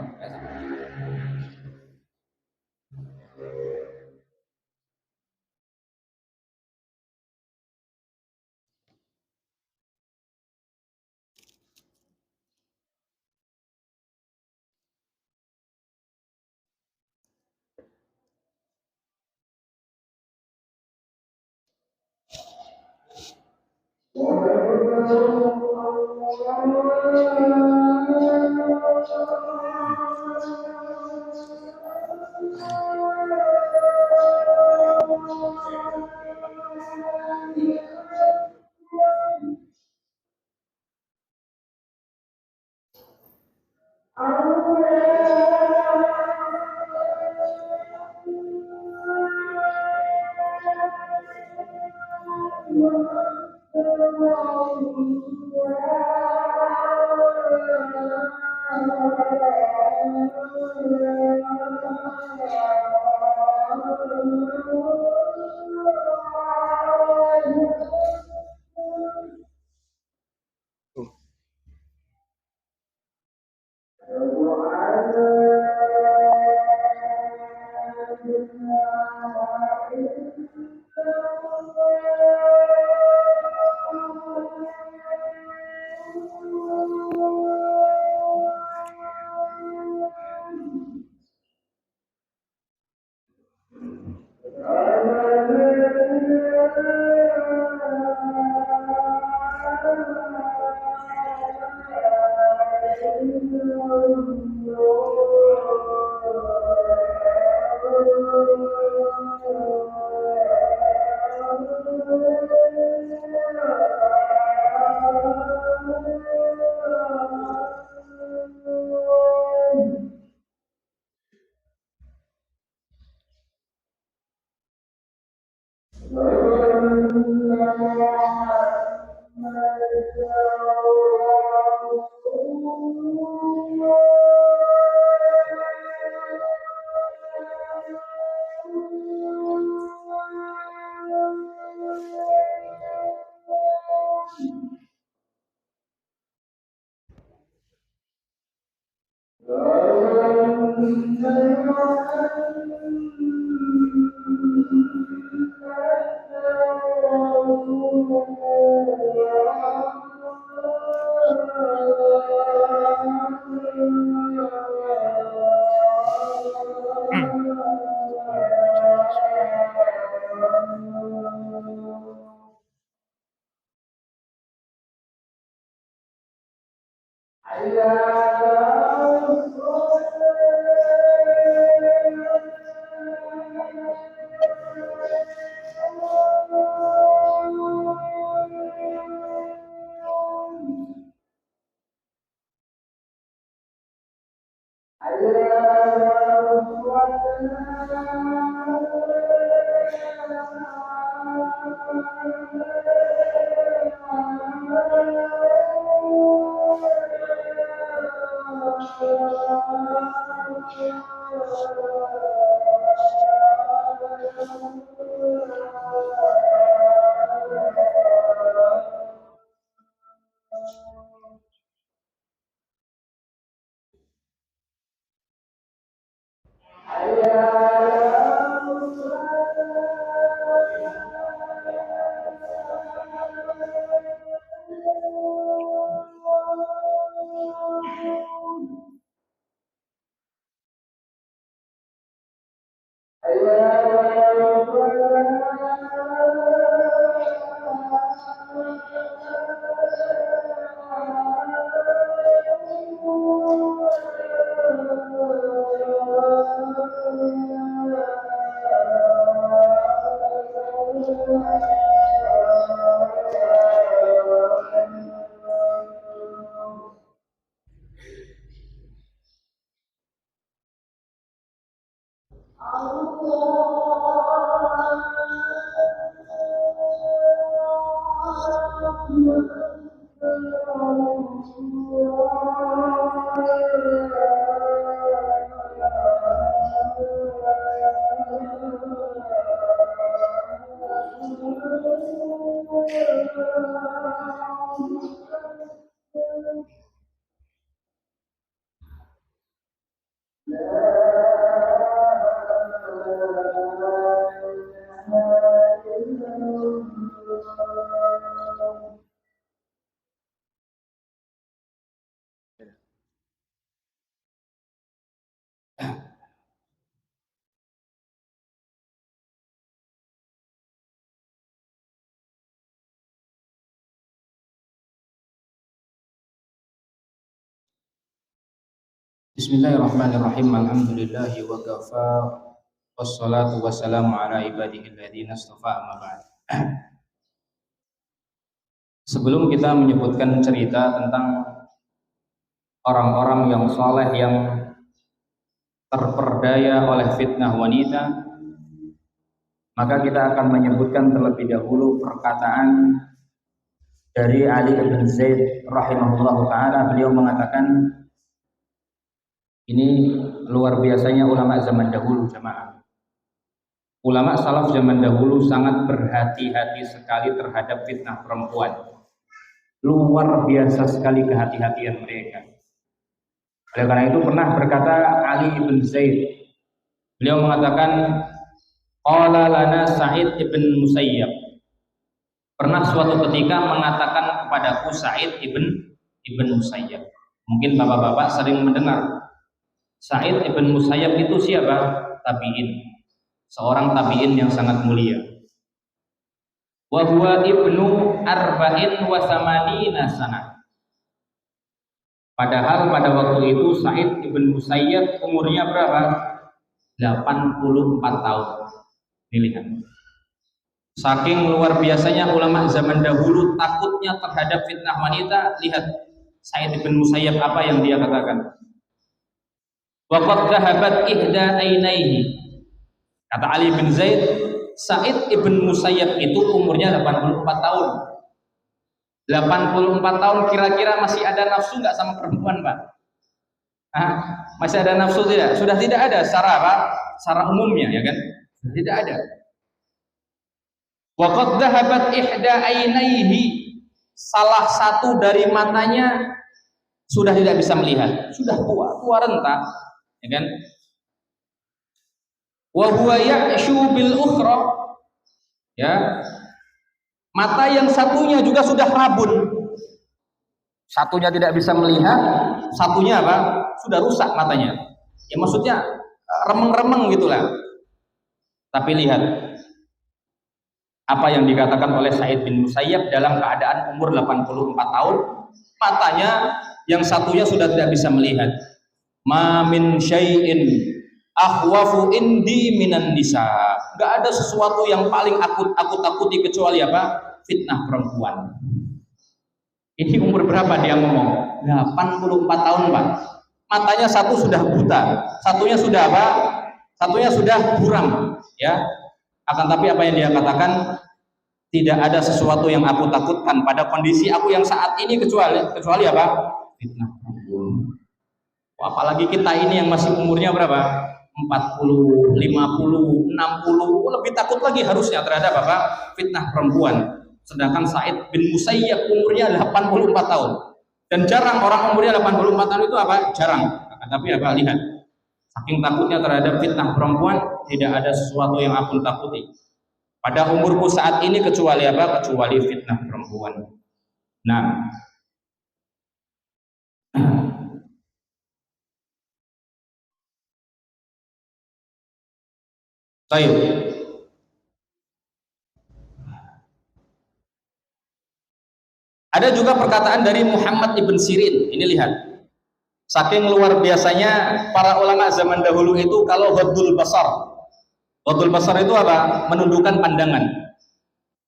Bismillahirrahmanirrahim. Alhamdulillahi wa kafa. Wassalatu wassalamu ala ibadihi alladziina istafa, amma ba'd. Sebelum kita menyebutkan cerita tentang orang-orang yang saleh yang terperdaya oleh fitnah wanita, maka kita akan menyebutkan terlebih dahulu perkataan dari Ali bin Zaid rahimahullahu taala. Beliau mengatakan, ini luar biasanya ulama zaman dahulu, jamaah. Ulama salaf zaman dahulu sangat berhati-hati sekali terhadap fitnah perempuan. Luar biasa sekali kehati-hatian mereka. Oleh karena itu pernah berkata Ali bin Zaid, beliau mengatakan, qala lana Sa'id ibn Musayyab. Pernah suatu ketika mengatakan kepadaku Sa'id ibn Musayyab. Mungkin bapak-bapak sering mendengar. Sa'id ibn Musayyab itu siapa? Tabi'in. Seorang tabi'in yang sangat mulia. Wa huwa ibnu arba'in wa samanina sanah. Padahal pada waktu itu Sa'id ibn Musayyab umurnya berapa? 84 tahun. Ini lihat. Saking luar biasanya ulama zaman dahulu takutnya terhadap fitnah wanita. Lihat Sa'id ibn Musayyab apa yang dia katakan. Waqad dhahabat ihda ainaihi. Kata Ali bin Zaid, Sa'id ibn Musayyab itu umurnya 84 tahun. 84 tahun kira-kira masih ada nafsu nggak sama perempuan, Pak? Masih ada nafsu tidak? Sudah tidak ada secara apa? Secara umumnya, ya kan? Sudah tidak ada. Waqad dhahabat ihda ainaihi. Salah satu dari matanya sudah tidak bisa melihat, sudah tua renta. Ya kan? Wa huwa ya'shu bil ukhra. Ya. Mata yang satunya juga sudah rabun. Satunya tidak bisa melihat, satunya apa? Sudah rusak matanya. Ya maksudnya remeng-remeng gitulah. Tapi lihat apa yang dikatakan oleh Sa'id bin Musayyab dalam keadaan umur 84 tahun, matanya yang satunya sudah tidak bisa melihat. Ma min syai'in akhwafu indi minan nisa. Enggak ada sesuatu yang paling aku takuti kecuali apa? Fitnah perempuan. Ini umur berapa dia ngomong? 84 tahun, Pak. Matanya satu sudah buta, satunya sudah apa? Satunya sudah buram, ya. Akan tapi apa yang dia katakan, tidak ada sesuatu yang aku takutkan pada kondisi aku yang saat ini kecuali apa? Fitnah perempuan. Apalagi kita ini yang masih umurnya berapa? 40, 50, 60, lebih takut lagi harusnya terhadap apa? Fitnah perempuan. Sedangkan Sa'id bin Musayyab umurnya 84 tahun. Dan jarang orang umurnya 84 tahun itu apa? Jarang. Tapi apa? Lihat. Saking takutnya terhadap fitnah perempuan, tidak ada sesuatu yang aku takuti pada umurku saat ini kecuali apa? Kecuali fitnah perempuan. Nah, baik. Ada juga perkataan dari Muhammad ibn Sirin. Ini lihat. Saking luar biasanya para ulama zaman dahulu itu kalau ghaddul basar. Ghaddul basar itu apa? Menundukkan pandangan.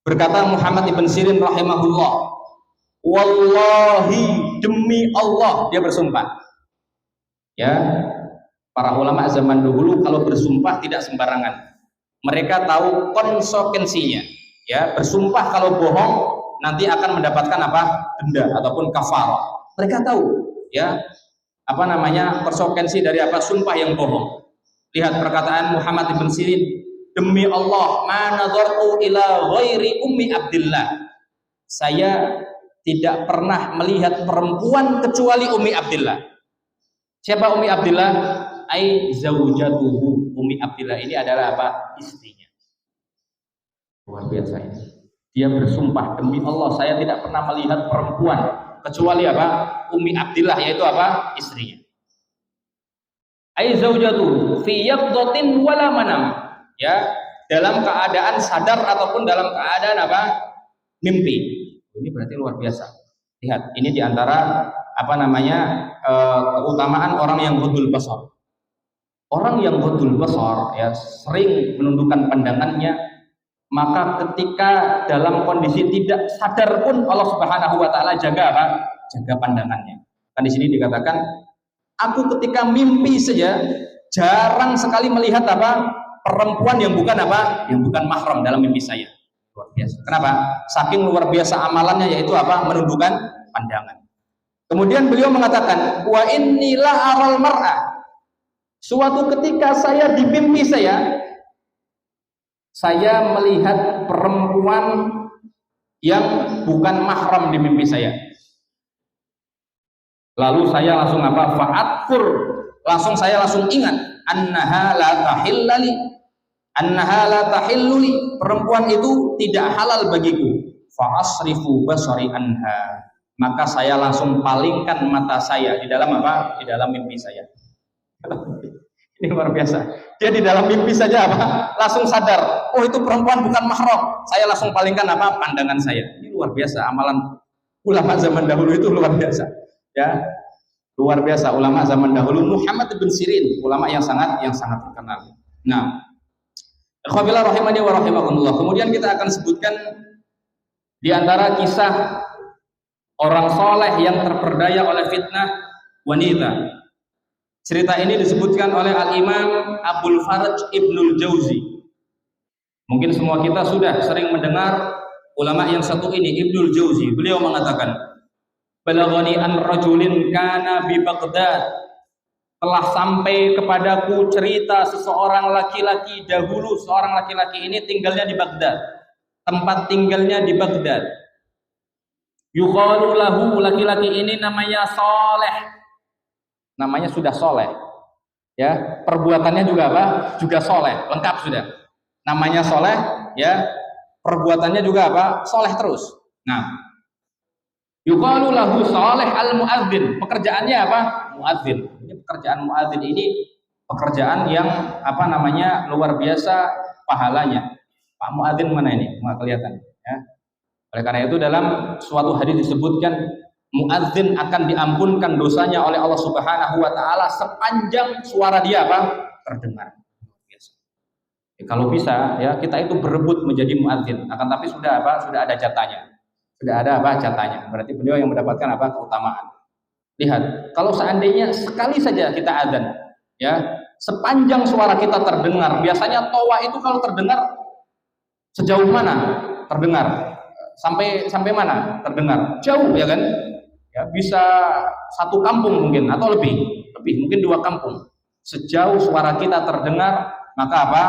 Berkata Muhammad ibn Sirin rahimahullah, wallahi, demi Allah, dia bersumpah. Ya. Para ulama zaman dahulu kalau bersumpah tidak sembarangan. Mereka tahu konsekuensinya. Ya, bersumpah kalau bohong nanti akan mendapatkan apa? Denda ataupun kafarah. Mereka tahu, ya, apa namanya, konsekuensi dari apa? Sumpah yang bohong. Lihat perkataan Muhammad ibn Sirin, demi Allah, ma nazartu ila ghairi ummi Abdillah. Saya tidak pernah melihat perempuan kecuali Ummi Abdillah. Siapa Ummi Abdillah? Ai zaujatuhu. Ummi Abdillah ini adalah apa? Istrinya. Luar biasa ini. Dia bersumpah, demi Allah saya tidak pernah melihat perempuan kecuali apa? Ummi Abdillah, yaitu apa? Istrinya. Ai zaujatuhu fi yaqdatin wala manam. Ya, dalam keadaan sadar ataupun dalam keadaan apa? Mimpi. Ini berarti luar biasa. Lihat, ini diantara apa namanya keutamaan orang yang ghadul basar. Orang yang ghadul basar, ya, sering menundukkan pandangannya, maka ketika dalam kondisi tidak sadar pun Allah Subhanahu wa taala jaga apa? Jaga pandangannya. Kan di sini dikatakan, aku ketika mimpi saja jarang sekali melihat apa? Perempuan yang bukan apa? Yang bukan mahram dalam mimpi saya. Luar biasa. Kenapa? Saking luar biasa amalannya, yaitu apa? Menundukkan pandangan. Kemudian beliau mengatakan, wa innilah aral mar'a. Suatu ketika saya di mimpi saya melihat perempuan yang bukan mahram di mimpi saya. Lalu saya langsung apa? Fa'atkur. Saya langsung ingat, annaha la tahillali. Annaha la tahilluli, perempuan itu tidak halal bagiku. Fa asrifu basari anha, maka saya langsung palingkan mata saya di dalam apa? Di dalam mimpi saya. Ini luar biasa. Dia di dalam mimpi saja apa? Langsung sadar, oh itu perempuan bukan mahram. Saya langsung palingkan apa? Pandangan saya. Ini luar biasa, amalan ulama zaman dahulu itu luar biasa. Ya, luar biasa ulama zaman dahulu. Muhammad ibn Sirin, ulama yang sangat terkenal. Nah, Alhamdulillah rahimani wa rahimakumullah. Kemudian kita akan sebutkan di antara kisah orang soleh yang terperdaya oleh fitnah wanita. Cerita ini disebutkan oleh Al-Imam Abul Faraj Ibnul Jauzi. Mungkin semua kita sudah sering mendengar ulama yang satu ini, Ibnul Jauzi. Beliau mengatakan, balaghani an rajulin kana bi Baghdad. Telah sampai kepadaku cerita seseorang laki-laki dahulu. Seorang laki-laki ini tinggalnya di Baghdad. Tempat tinggalnya di Baghdad. Yuqalu lahu, laki-laki ini namanya Soleh. Namanya sudah soleh. Ya, perbuatannya juga apa? Juga soleh, lengkap sudah. Namanya soleh, ya. Perbuatannya juga apa? Soleh terus. Nah, yuqalu lahu Soleh al-muadzin. Pekerjaannya apa? Muadzin. Pekerjaan muadzin ini pekerjaan yang apa namanya luar biasa pahalanya. Pak muadzin mana ini? Nggak kelihatan. Ya. Oleh karena itu dalam suatu hadis disebutkan muadzin akan diampunkan dosanya oleh Allah Subhanahu Wa Taala sepanjang suara dia apa? Terdengar. Biasa. Ya, kalau bisa ya kita itu berebut menjadi muadzin. Akan tapi sudah apa? Sudah ada jatahnya. Sudah ada apa? Jatahnya. Berarti beliau yang mendapatkan apa? Keutamaan. Lihat, kalau seandainya sekali saja kita adzan, ya, sepanjang suara kita terdengar, biasanya toa itu kalau terdengar sejauh mana terdengar? Sampai mana terdengar? Jauh, ya kan? Ya, bisa satu kampung mungkin atau lebih mungkin 2 kampung. Sejauh suara kita terdengar, maka apa?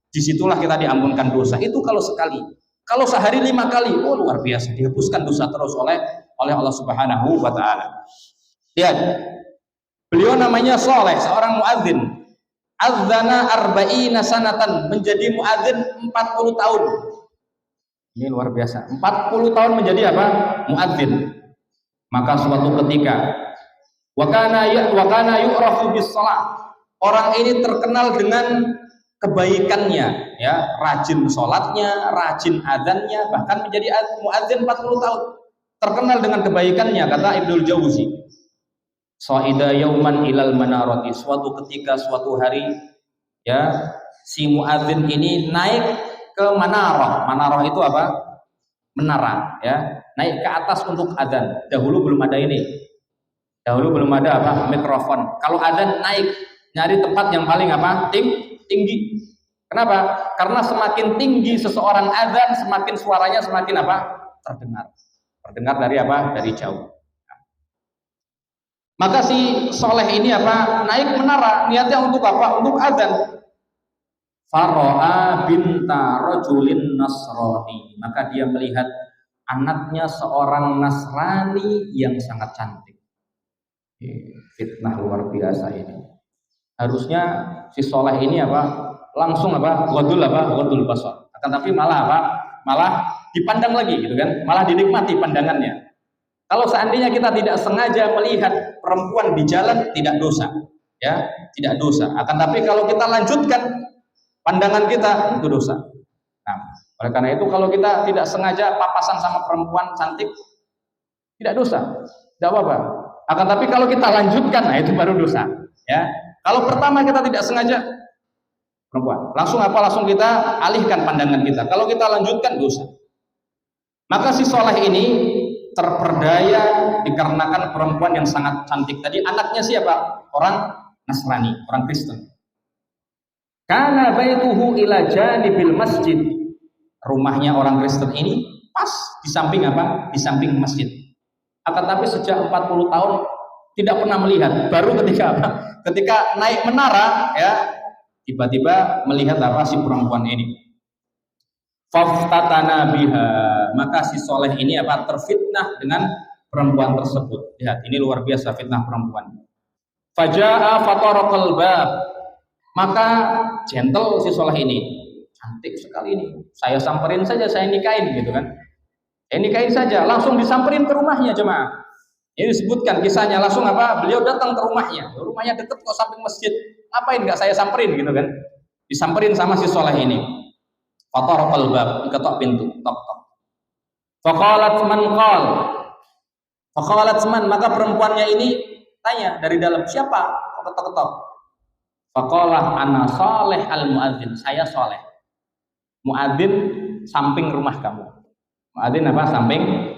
Disitulah kita diampunkan dosa. Itu kalau sekali. Kalau sehari 5 kali, oh luar biasa, dihapuskan dosa terus oleh Allah Subhanahu wa taala. Lihat. Beliau namanya Soleh, seorang muadzin. Adzana arba'ina sanatan, menjadi muadzin 40 tahun. Ini luar biasa. 40 tahun menjadi apa? Muadzin. Maka suatu ketika wa kana yu'rafu bis shalah. Orang ini terkenal dengan kebaikannya, ya, rajin sholatnya, rajin adzannya, bahkan menjadi muadzin 40 tahun. Terkenal dengan kebaikannya, kata Ibnul Jauzi. Sa'ida yauman ilal manarati, suatu ketika suatu hari, ya, si muadzin ini naik ke manarah. Manarah itu apa? Menara, ya, naik ke atas untuk adzan. Dahulu belum ada ini. Dahulu belum ada apa? Mikrofon. Kalau adzan naik, nyari tempat yang paling apa? Tinggi. Kenapa? Karena semakin tinggi seseorang adzan, semakin suaranya semakin apa? terdengar dari apa? Dari jauh. Maka si soleh ini apa? Naik menara, niatnya untuk apa? Untuk adzan. Faro'a binta rajulin nasrani, maka dia melihat anaknya seorang Nasrani yang sangat cantik. Fitnah luar biasa ini. Harusnya si soleh ini apa? Langsung apa? Ghadul basar. Akan tapi malah apa? Malah dipandang lagi gitu kan? Malah dinikmati pandangannya. Kalau seandainya kita tidak sengaja melihat perempuan di jalan, tidak dosa, ya, tidak dosa. Akan tapi kalau kita lanjutkan pandangan kita, itu dosa. Nah, oleh karena itu kalau kita tidak sengaja papasan sama perempuan cantik, tidak dosa, tidak apa-apa. Akan tapi kalau kita lanjutkan, nah itu baru dosa. Ya, kalau pertama kita tidak sengaja perempuan, langsung kita alihkan pandangan kita. Kalau kita lanjutkan, dosa. Maka si soleh ini terperdaya dikarenakan perempuan yang sangat cantik. Tadi anaknya siapa? Orang Nasrani, orang Kristen. Kana baituhu ila janibil masjid. Rumahnya orang Kristen ini pas di samping apa? Di samping masjid. Akan tapi sejak 40 tahun tidak pernah melihat. Baru ketika apa? Ketika naik menara, ya, tiba-tiba melihat apa si perempuan ini. Faftatana biha, maka si soleh ini apa? Terfitnah dengan perempuan tersebut. Lihat, ini luar biasa fitnah perempuan. Faja'a fataraqal bab, maka gentle si soleh ini, cantik sekali ini, saya samperin saja, saya nikahin gitu kan, saya nikahin saja, langsung disamperin ke rumahnya jemaah. Ini disebutkan kisahnya, langsung apa? Beliau datang ke rumahnya deket kok samping masjid, ngapain nggak saya samperin gitu kan? Disamperin sama si soleh ini. Fataraqal bab, diketok pintu, tok. Faqalat man qal. Faqalat man, maka perempuannya ini tanya dari dalam, siapa? Kok ketok-ketok? Faqala ana saleh al muadzin, saya soleh. Muadzin samping rumah kamu. Muadzin apa?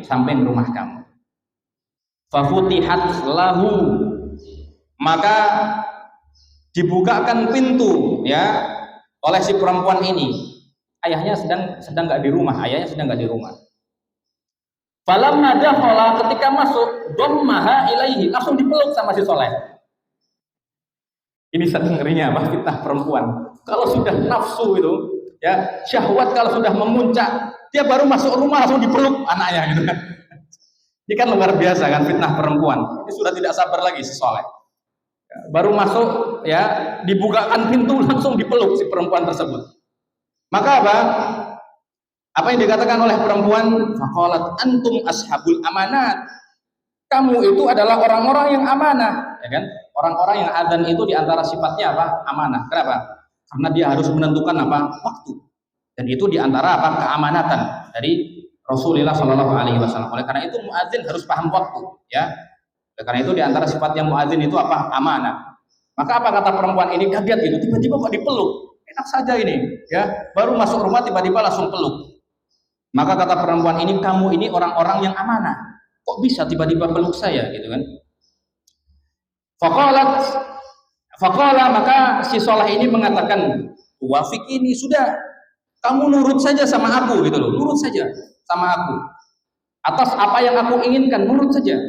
Samping rumah kamu. Fafutihat lahu, maka dibukakan pintu ya oleh si perempuan ini. Ayahnya sedang nggak di rumah, Falam nadakhala, ketika masuk, dhammaha ilaihi, langsung dipeluk sama si soleh. Ini saking ngerinya apa? Fitnah perempuan. Kalau sudah nafsu itu, ya syahwat kalau sudah memuncak, dia baru masuk rumah langsung dipeluk anaknya gitu kan. Ini kan luar biasa kan fitnah perempuan. Ini sudah tidak sabar lagi si soleh. Baru masuk, ya dibukakan pintu langsung dipeluk si perempuan tersebut. Maka apa yang dikatakan oleh perempuan? Faqalat antum ashabul amanat. Kamu itu adalah orang-orang yang amanah, ya kan? Orang-orang yang adzan itu diantara sifatnya apa? Amanah. Kenapa? Karena dia harus menentukan apa? Waktu. Dan itu diantara apa? Keamanatan dari Rasulullah Shallallahu Alaihi Wasallam. Oleh karena itu muadzin harus paham waktu, ya. Oleh karena itu diantara sifatnya muadzin itu apa? Amanah. Maka apa kata perempuan ini? Kaget gitu. Tiba-tiba kok dipeluk? Enak saja ini, ya. Baru masuk rumah tiba-tiba langsung peluk. Maka kata perempuan ini, kamu ini orang-orang yang amanah. Kok bisa tiba-tiba peluk saya, gitu kan? Faqala, maka si soleh ini mengatakan, wafik ini sudah, kamu nurut saja sama aku, gitu loh. Nurut saja sama aku. Atas apa yang aku inginkan, nurut saja.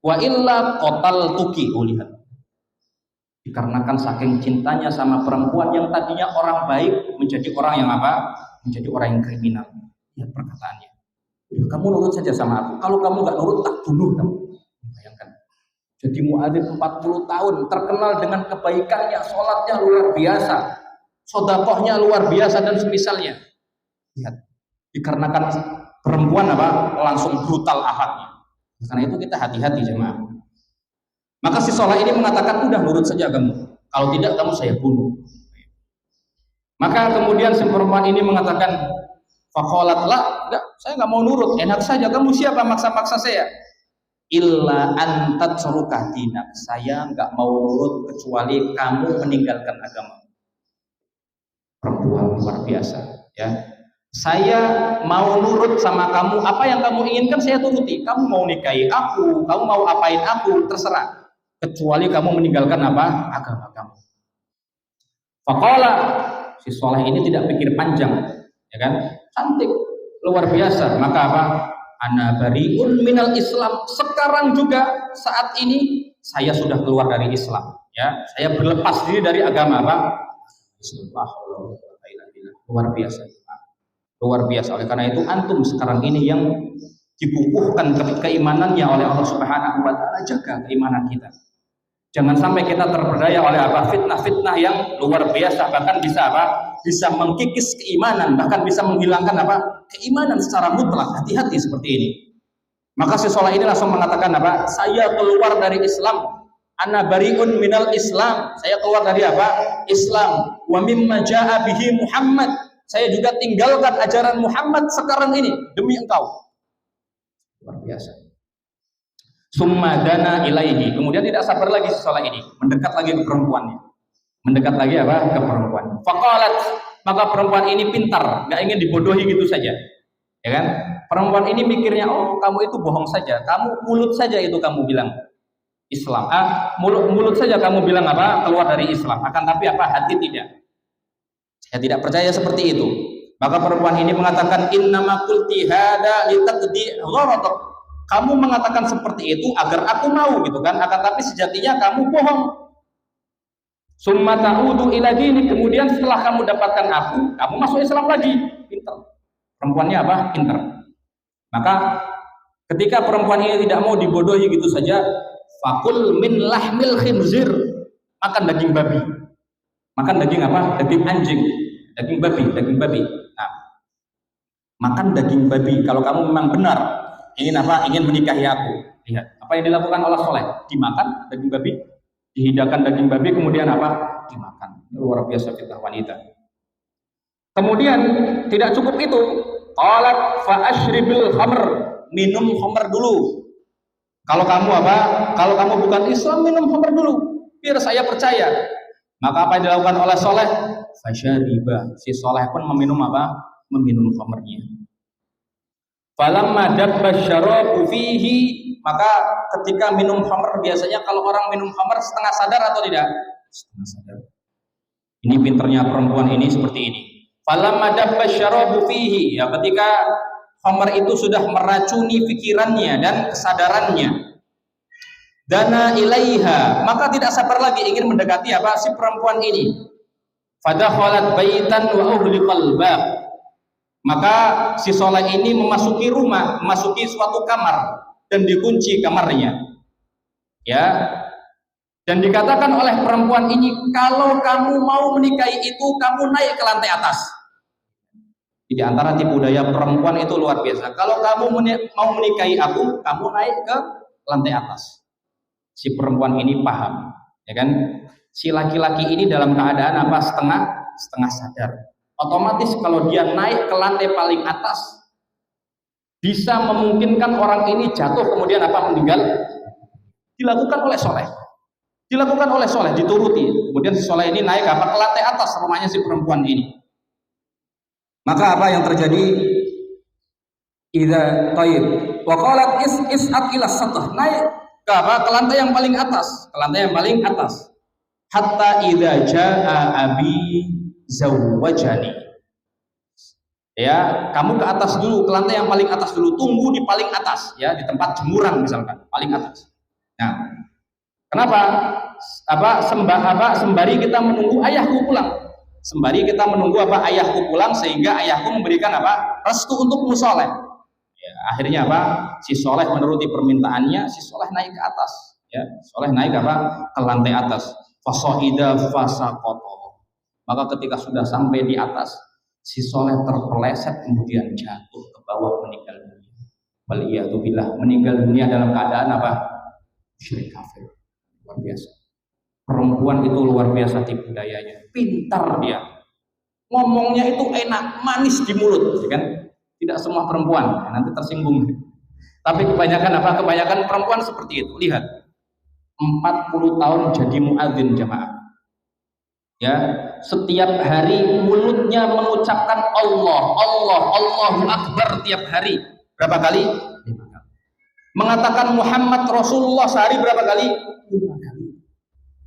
Wa illa qataltuki, lihat. Dikarenakan saking cintanya sama perempuan yang tadinya orang baik menjadi orang yang apa? Menjadi orang yang kriminal. Ya perkataannya. Kamu nurut saja sama aku. Kalau kamu nggak nurut, tak bunuh kamu. Bayangkan. Jadi muadzin 40 tahun terkenal dengan kebaikannya, sholatnya luar biasa, sedekahnya luar biasa dan semisalnya. Lihat. Dikarenakan perempuan apa? Langsung brutal akhlaknya. Karena itu kita hati-hati jemaah. Maka si soleh ini mengatakan, udah nurut saja kamu. Kalau tidak, kamu saya bunuh. Maka kemudian si perempuan ini mengatakan, faqalat la, enggak, saya nggak mau nurut. Enak saja, kamu siapa maksa-maksa saya? Illa antat surukah dinak. Saya nggak mau nurut kecuali kamu meninggalkan agama. Perempuan luar biasa, ya. Saya mau nurut sama kamu, apa yang kamu inginkan saya turuti. Kamu mau nikahi aku, kamu mau apain aku, terserah. Kecuali kamu meninggalkan apa? Agama kamu. Faqala, si soleh ini tidak pikir panjang, ya kan? Cantik, luar biasa. Maka apa? ana bariun minal Islam. Sekarang juga saat ini saya sudah keluar dari Islam. Ya, saya berlepas diri dari agama apa? Islam. Luar biasa. Luar biasa. Oleh karena itu antum sekarang ini yang dibukuhkan keimanannya oleh Allah Subhanahu wa taala, jaga keimanan kita. Jangan sampai kita terperdaya oleh apa? Fitnah-fitnah yang luar biasa, bahkan bisa apa? Bisa mengkikis keimanan, bahkan bisa menghilangkan apa? Keimanan secara mutlak. Hati-hati seperti ini. Maka si Soleh ini langsung mengatakan apa? Saya keluar dari Islam. Ana bariun minal Islam. Saya keluar dari apa? Islam. Wa mimma jaa bihi Muhammad. Saya juga tinggalkan ajaran Muhammad sekarang ini demi engkau. Luar biasa. Summa dana ilaihi. Kemudian tidak sabar lagi si Soleh ini, mendekat lagi ke perempuannya. Mendekat lagi apa? Ke perempuan. Faqalat, maka perempuan ini pintar, nggak ingin dibodohi gitu saja. Ya kan? Perempuan ini mikirnya, oh kamu itu bohong saja, kamu mulut saja itu kamu bilang Islam. Mulut saja kamu bilang apa? Keluar dari Islam. Akan tapi apa? Hati tidak. Saya tidak percaya seperti itu. Maka perempuan ini mengatakan, innama qulti hada litaqdi gharadak. Kamu mengatakan seperti itu agar aku mau gitu kan, akan tapi sejatinya kamu bohong. Summa ta'udu ila dinik, kemudian setelah kamu dapatkan aku, kamu masuk Islam lagi. Pintar. Perempuannya apa? Pintar. Maka ketika perempuan ini tidak mau dibodohi gitu saja, fakul min lahmil khinzir, makan daging babi. Makan daging apa? Daging anjing, daging babi. Nah, makan daging babi kalau kamu memang benar ingin apa? Ingin menikahi aku. Lihat, apa yang dilakukan oleh Soleh? Dimakan daging babi, dihidangkan daging babi, kemudian apa? Dimakan. Luar biasa fitnah wanita. Kemudian tidak cukup itu, qalat fa ashribil khamr, minum khamr dulu. Kalau kamu apa? Kalau kamu bukan Islam, minum khamr dulu, biar saya percaya. Maka apa yang dilakukan oleh Soleh? Fasyariba. Si Soleh pun meminum apa? Meminum khamrnya. Falamma dabba syarabu fihi, maka ketika minum khamr, biasanya kalau orang minum khamr setengah sadar atau tidak? Setengah sadar. Ini pinternya perempuan ini seperti ini. Falamma dabba syarabu fihi, ya ketika khamr itu sudah meracuni pikirannya dan kesadarannya. Dana ilaiha, maka tidak sabar lagi ingin mendekati apa si perempuan ini. Fadakhalat baitan wa ughliqal bab. Maka si Soleh ini memasuki rumah, memasuki suatu kamar dan dikunci kamarnya. Ya. Dan dikatakan oleh perempuan ini, kalau kamu mau menikahi itu, kamu naik ke lantai atas. Di antara tipu daya perempuan itu luar biasa. Kalau kamu mau menikahi aku, kamu naik ke lantai atas. Si perempuan ini paham, ya kan? Si laki-laki ini dalam keadaan apa? Setengah sadar. Otomatis kalau dia naik ke lantai paling atas, bisa memungkinkan orang ini jatuh kemudian apa? Meninggal. Dilakukan oleh Soleh. Dituruti. Kemudian si Soleh ini naik apa? Ke lantai atas rumahnya si perempuan ini. Maka apa yang terjadi? Idza tayyib wa qalat is'at ila sathah, naik ke apa? Ke lantai yang paling atas. Hatta idza jaa abi zawwajani. Ya, kamu ke atas dulu, ke lantai yang paling atas dulu, tunggu di paling atas, ya, di tempat jemuran misalkan, paling atas. Nah, kenapa? Sembari kita menunggu ayahku pulang. Ayahku pulang sehingga ayahku memberikan apa? Restu untukmu Soleh. Ya, akhirnya apa? Si Soleh menuruti permintaannya, si Soleh naik ke atas. Ya, Soleh naik apa? Ke lantai atas. Fasoida fasaqata. Maka ketika sudah sampai di atas, si Soleh terpeleset kemudian jatuh ke bawah meninggal dunia. Waliyatubillah, meninggal dunia dalam keadaan apa? Syirik kafir. Luar biasa. Perempuan itu luar biasa tipu dayanya. Pintar dia. Ngomongnya itu enak, manis di mulut, ya kan? Tidak semua perempuan, nanti tersinggung. Tapi kebanyakan apa? Kebanyakan perempuan seperti itu. Lihat. 40 tahun jadi muadzin jamaah. Ya, setiap hari mulutnya mengucapkan Allahu Akbar tiap hari. Berapa kali? 5 kali. Mengatakan Muhammad Rasulullah sehari berapa kali? 5 kali.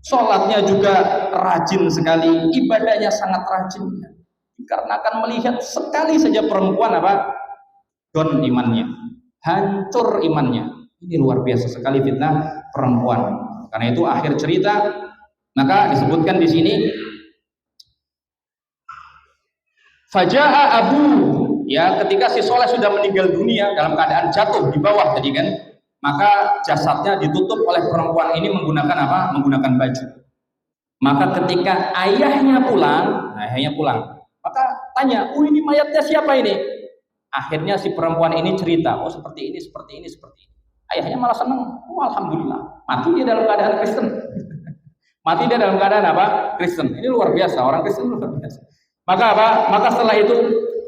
Sholatnya juga rajin sekali, ibadahnya sangat rajin. Dikarenakan melihat sekali saja perempuan apa? Don imannya. hancur imannya. Ini luar biasa sekali fitnah perempuan. Karena itu akhir cerita maka disebutkan di sini faja'a abu, ya, ketika si soleh sudah meninggal dunia dalam keadaan jatuh di bawah tadi kan, maka jasadnya ditutup oleh perempuan ini menggunakan apa? Menggunakan baju. Maka ketika ayahnya pulang, maka tanya, "Oh, ini mayatnya siapa ini?" Akhirnya si perempuan ini cerita, "Oh, seperti ini, seperti ini, seperti ini." Ayahnya malah senang, "Oh, alhamdulillah." Mati dia dalam keadaan Kristen. Mati dia dalam keadaan apa? Kristen. Ini luar biasa, orang Kristen luar biasa. Maka apa? Maka setelah itu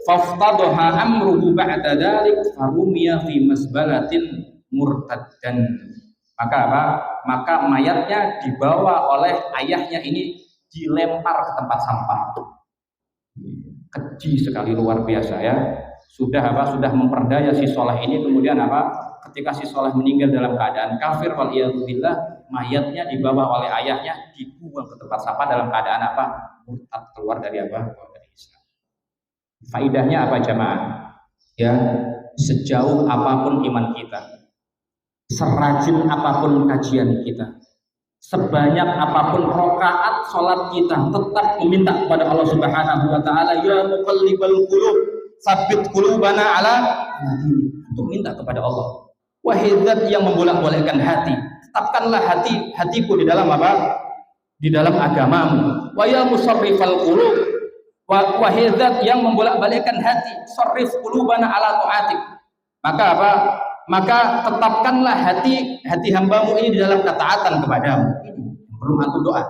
faftadha amruhu ba'da dzalik farumiya fi masbalatin murtaddan. Maka apa? Maka mayatnya dibawa oleh ayahnya ini dilempar ke tempat sampah. Keji sekali, luar biasa ya. Sudah apa? Sudah memperdaya si soleh ini, kemudian apa? Ketika si soleh meninggal dalam keadaan kafir waliyadzubillah, mayatnya dibawa oleh ayahnya dibuang ke tempat sampah dalam keadaan apa? Murtad, keluar dari apa? Keluar dari Islam. Faidahnya apa jamaah? Ya, sejauh apapun iman kita, serajin apapun kajian kita, sebanyak apapun rokaat sholat kita, tetap meminta kepada Allah Subhanahu wa taala, ya muqallibal qulub, tsabbit qulubana ala dini. Untuk minta kepada Allah. Wahai Zat yang membolak-balikkan hati, tetapkanlah hatiku di dalam apa? Di dalam agamamu. Wa ya musarrifal qulub, wahai Zat yang membolak-balikkan hati, sarrif qulubana ala taatik. Maka apa? Maka tetapkanlah hati hambamu ini di dalam ketaatan kepadamu. Ini perlu antum doa.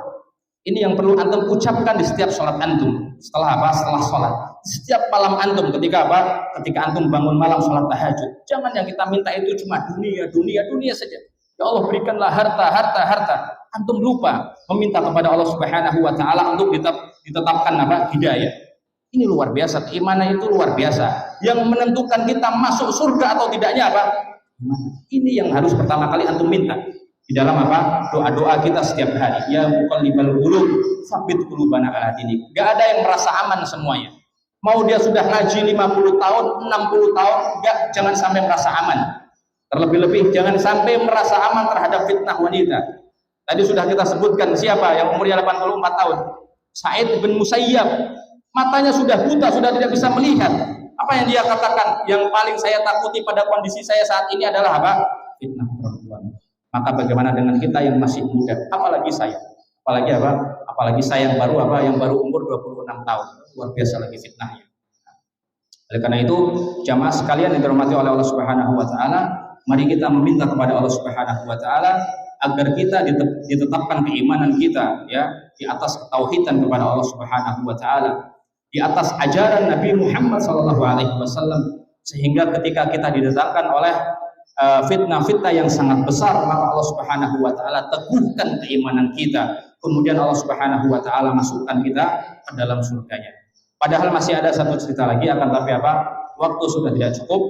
Ini yang perlu antum ucapkan di setiap sholat antum. Setelah apa? Setelah sholat. Setiap malam antum ketika apa? Ketika antum bangun malam sholat tahajud. Jangan yang kita minta itu cuma dunia saja. Ya Allah, berikanlah harta. Antum lupa meminta kepada Allah Subhanahu wa taala untuk ditetapkan apa? Hidayah. Ini luar biasa, keimanan itu luar biasa. Yang menentukan kita masuk surga atau tidaknya apa? Ini yang harus pertama kali antum minta di dalam apa? Doa-doa kita setiap hari. Ya muqallibal qulub, tsabbit qulubana ala dinik. Gak ada yang merasa aman semuanya. Mau dia sudah ngaji 50 tahun, 60 tahun, jangan sampai merasa aman. Terlebih-lebih jangan sampai merasa aman terhadap fitnah wanita. Tadi sudah kita sebutkan siapa yang umurnya 84 tahun. Sa'id bin Musayyab. Matanya sudah buta, sudah tidak bisa melihat. Apa yang dia katakan? Yang paling saya takuti pada kondisi saya saat ini adalah apa? Fitnah perempuan. Maka bagaimana dengan kita yang masih muda? Apalagi saya. Apalagi apa? Apalagi saya yang baru apa? Yang baru umur 26 tahun. Luar biasa lagi fitnahnya. Oleh karena itu, jamaah sekalian yang dirahmati oleh Allah Subhanahu wa taala, mari kita meminta kepada Allah Subhanahu wa taala agar kita ditetapkan keimanan kita ya di atas ketauhidan kepada Allah Subhanahu wa taala, di atas ajaran Nabi Muhammad SAW, sehingga ketika kita didatangkan oleh fitnah-fitnah yang sangat besar, maka Allah Subhanahu wa taala teguhkan keimanan kita, kemudian Allah Subhanahu wa taala masukkan kita ke dalam surganya. Padahal masih ada satu cerita lagi, akan tapi apa? Waktu sudah tidak cukup.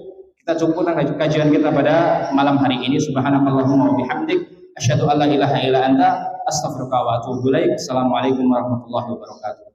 Kita cukupkan kajian kita pada malam hari ini. Subhanakallahumma wa bihamdik, asyhadu an la ilaha illa anta, astaghfiruka wa atubu ilaik. Assalamualaikum warahmatullahi wabarakatuh.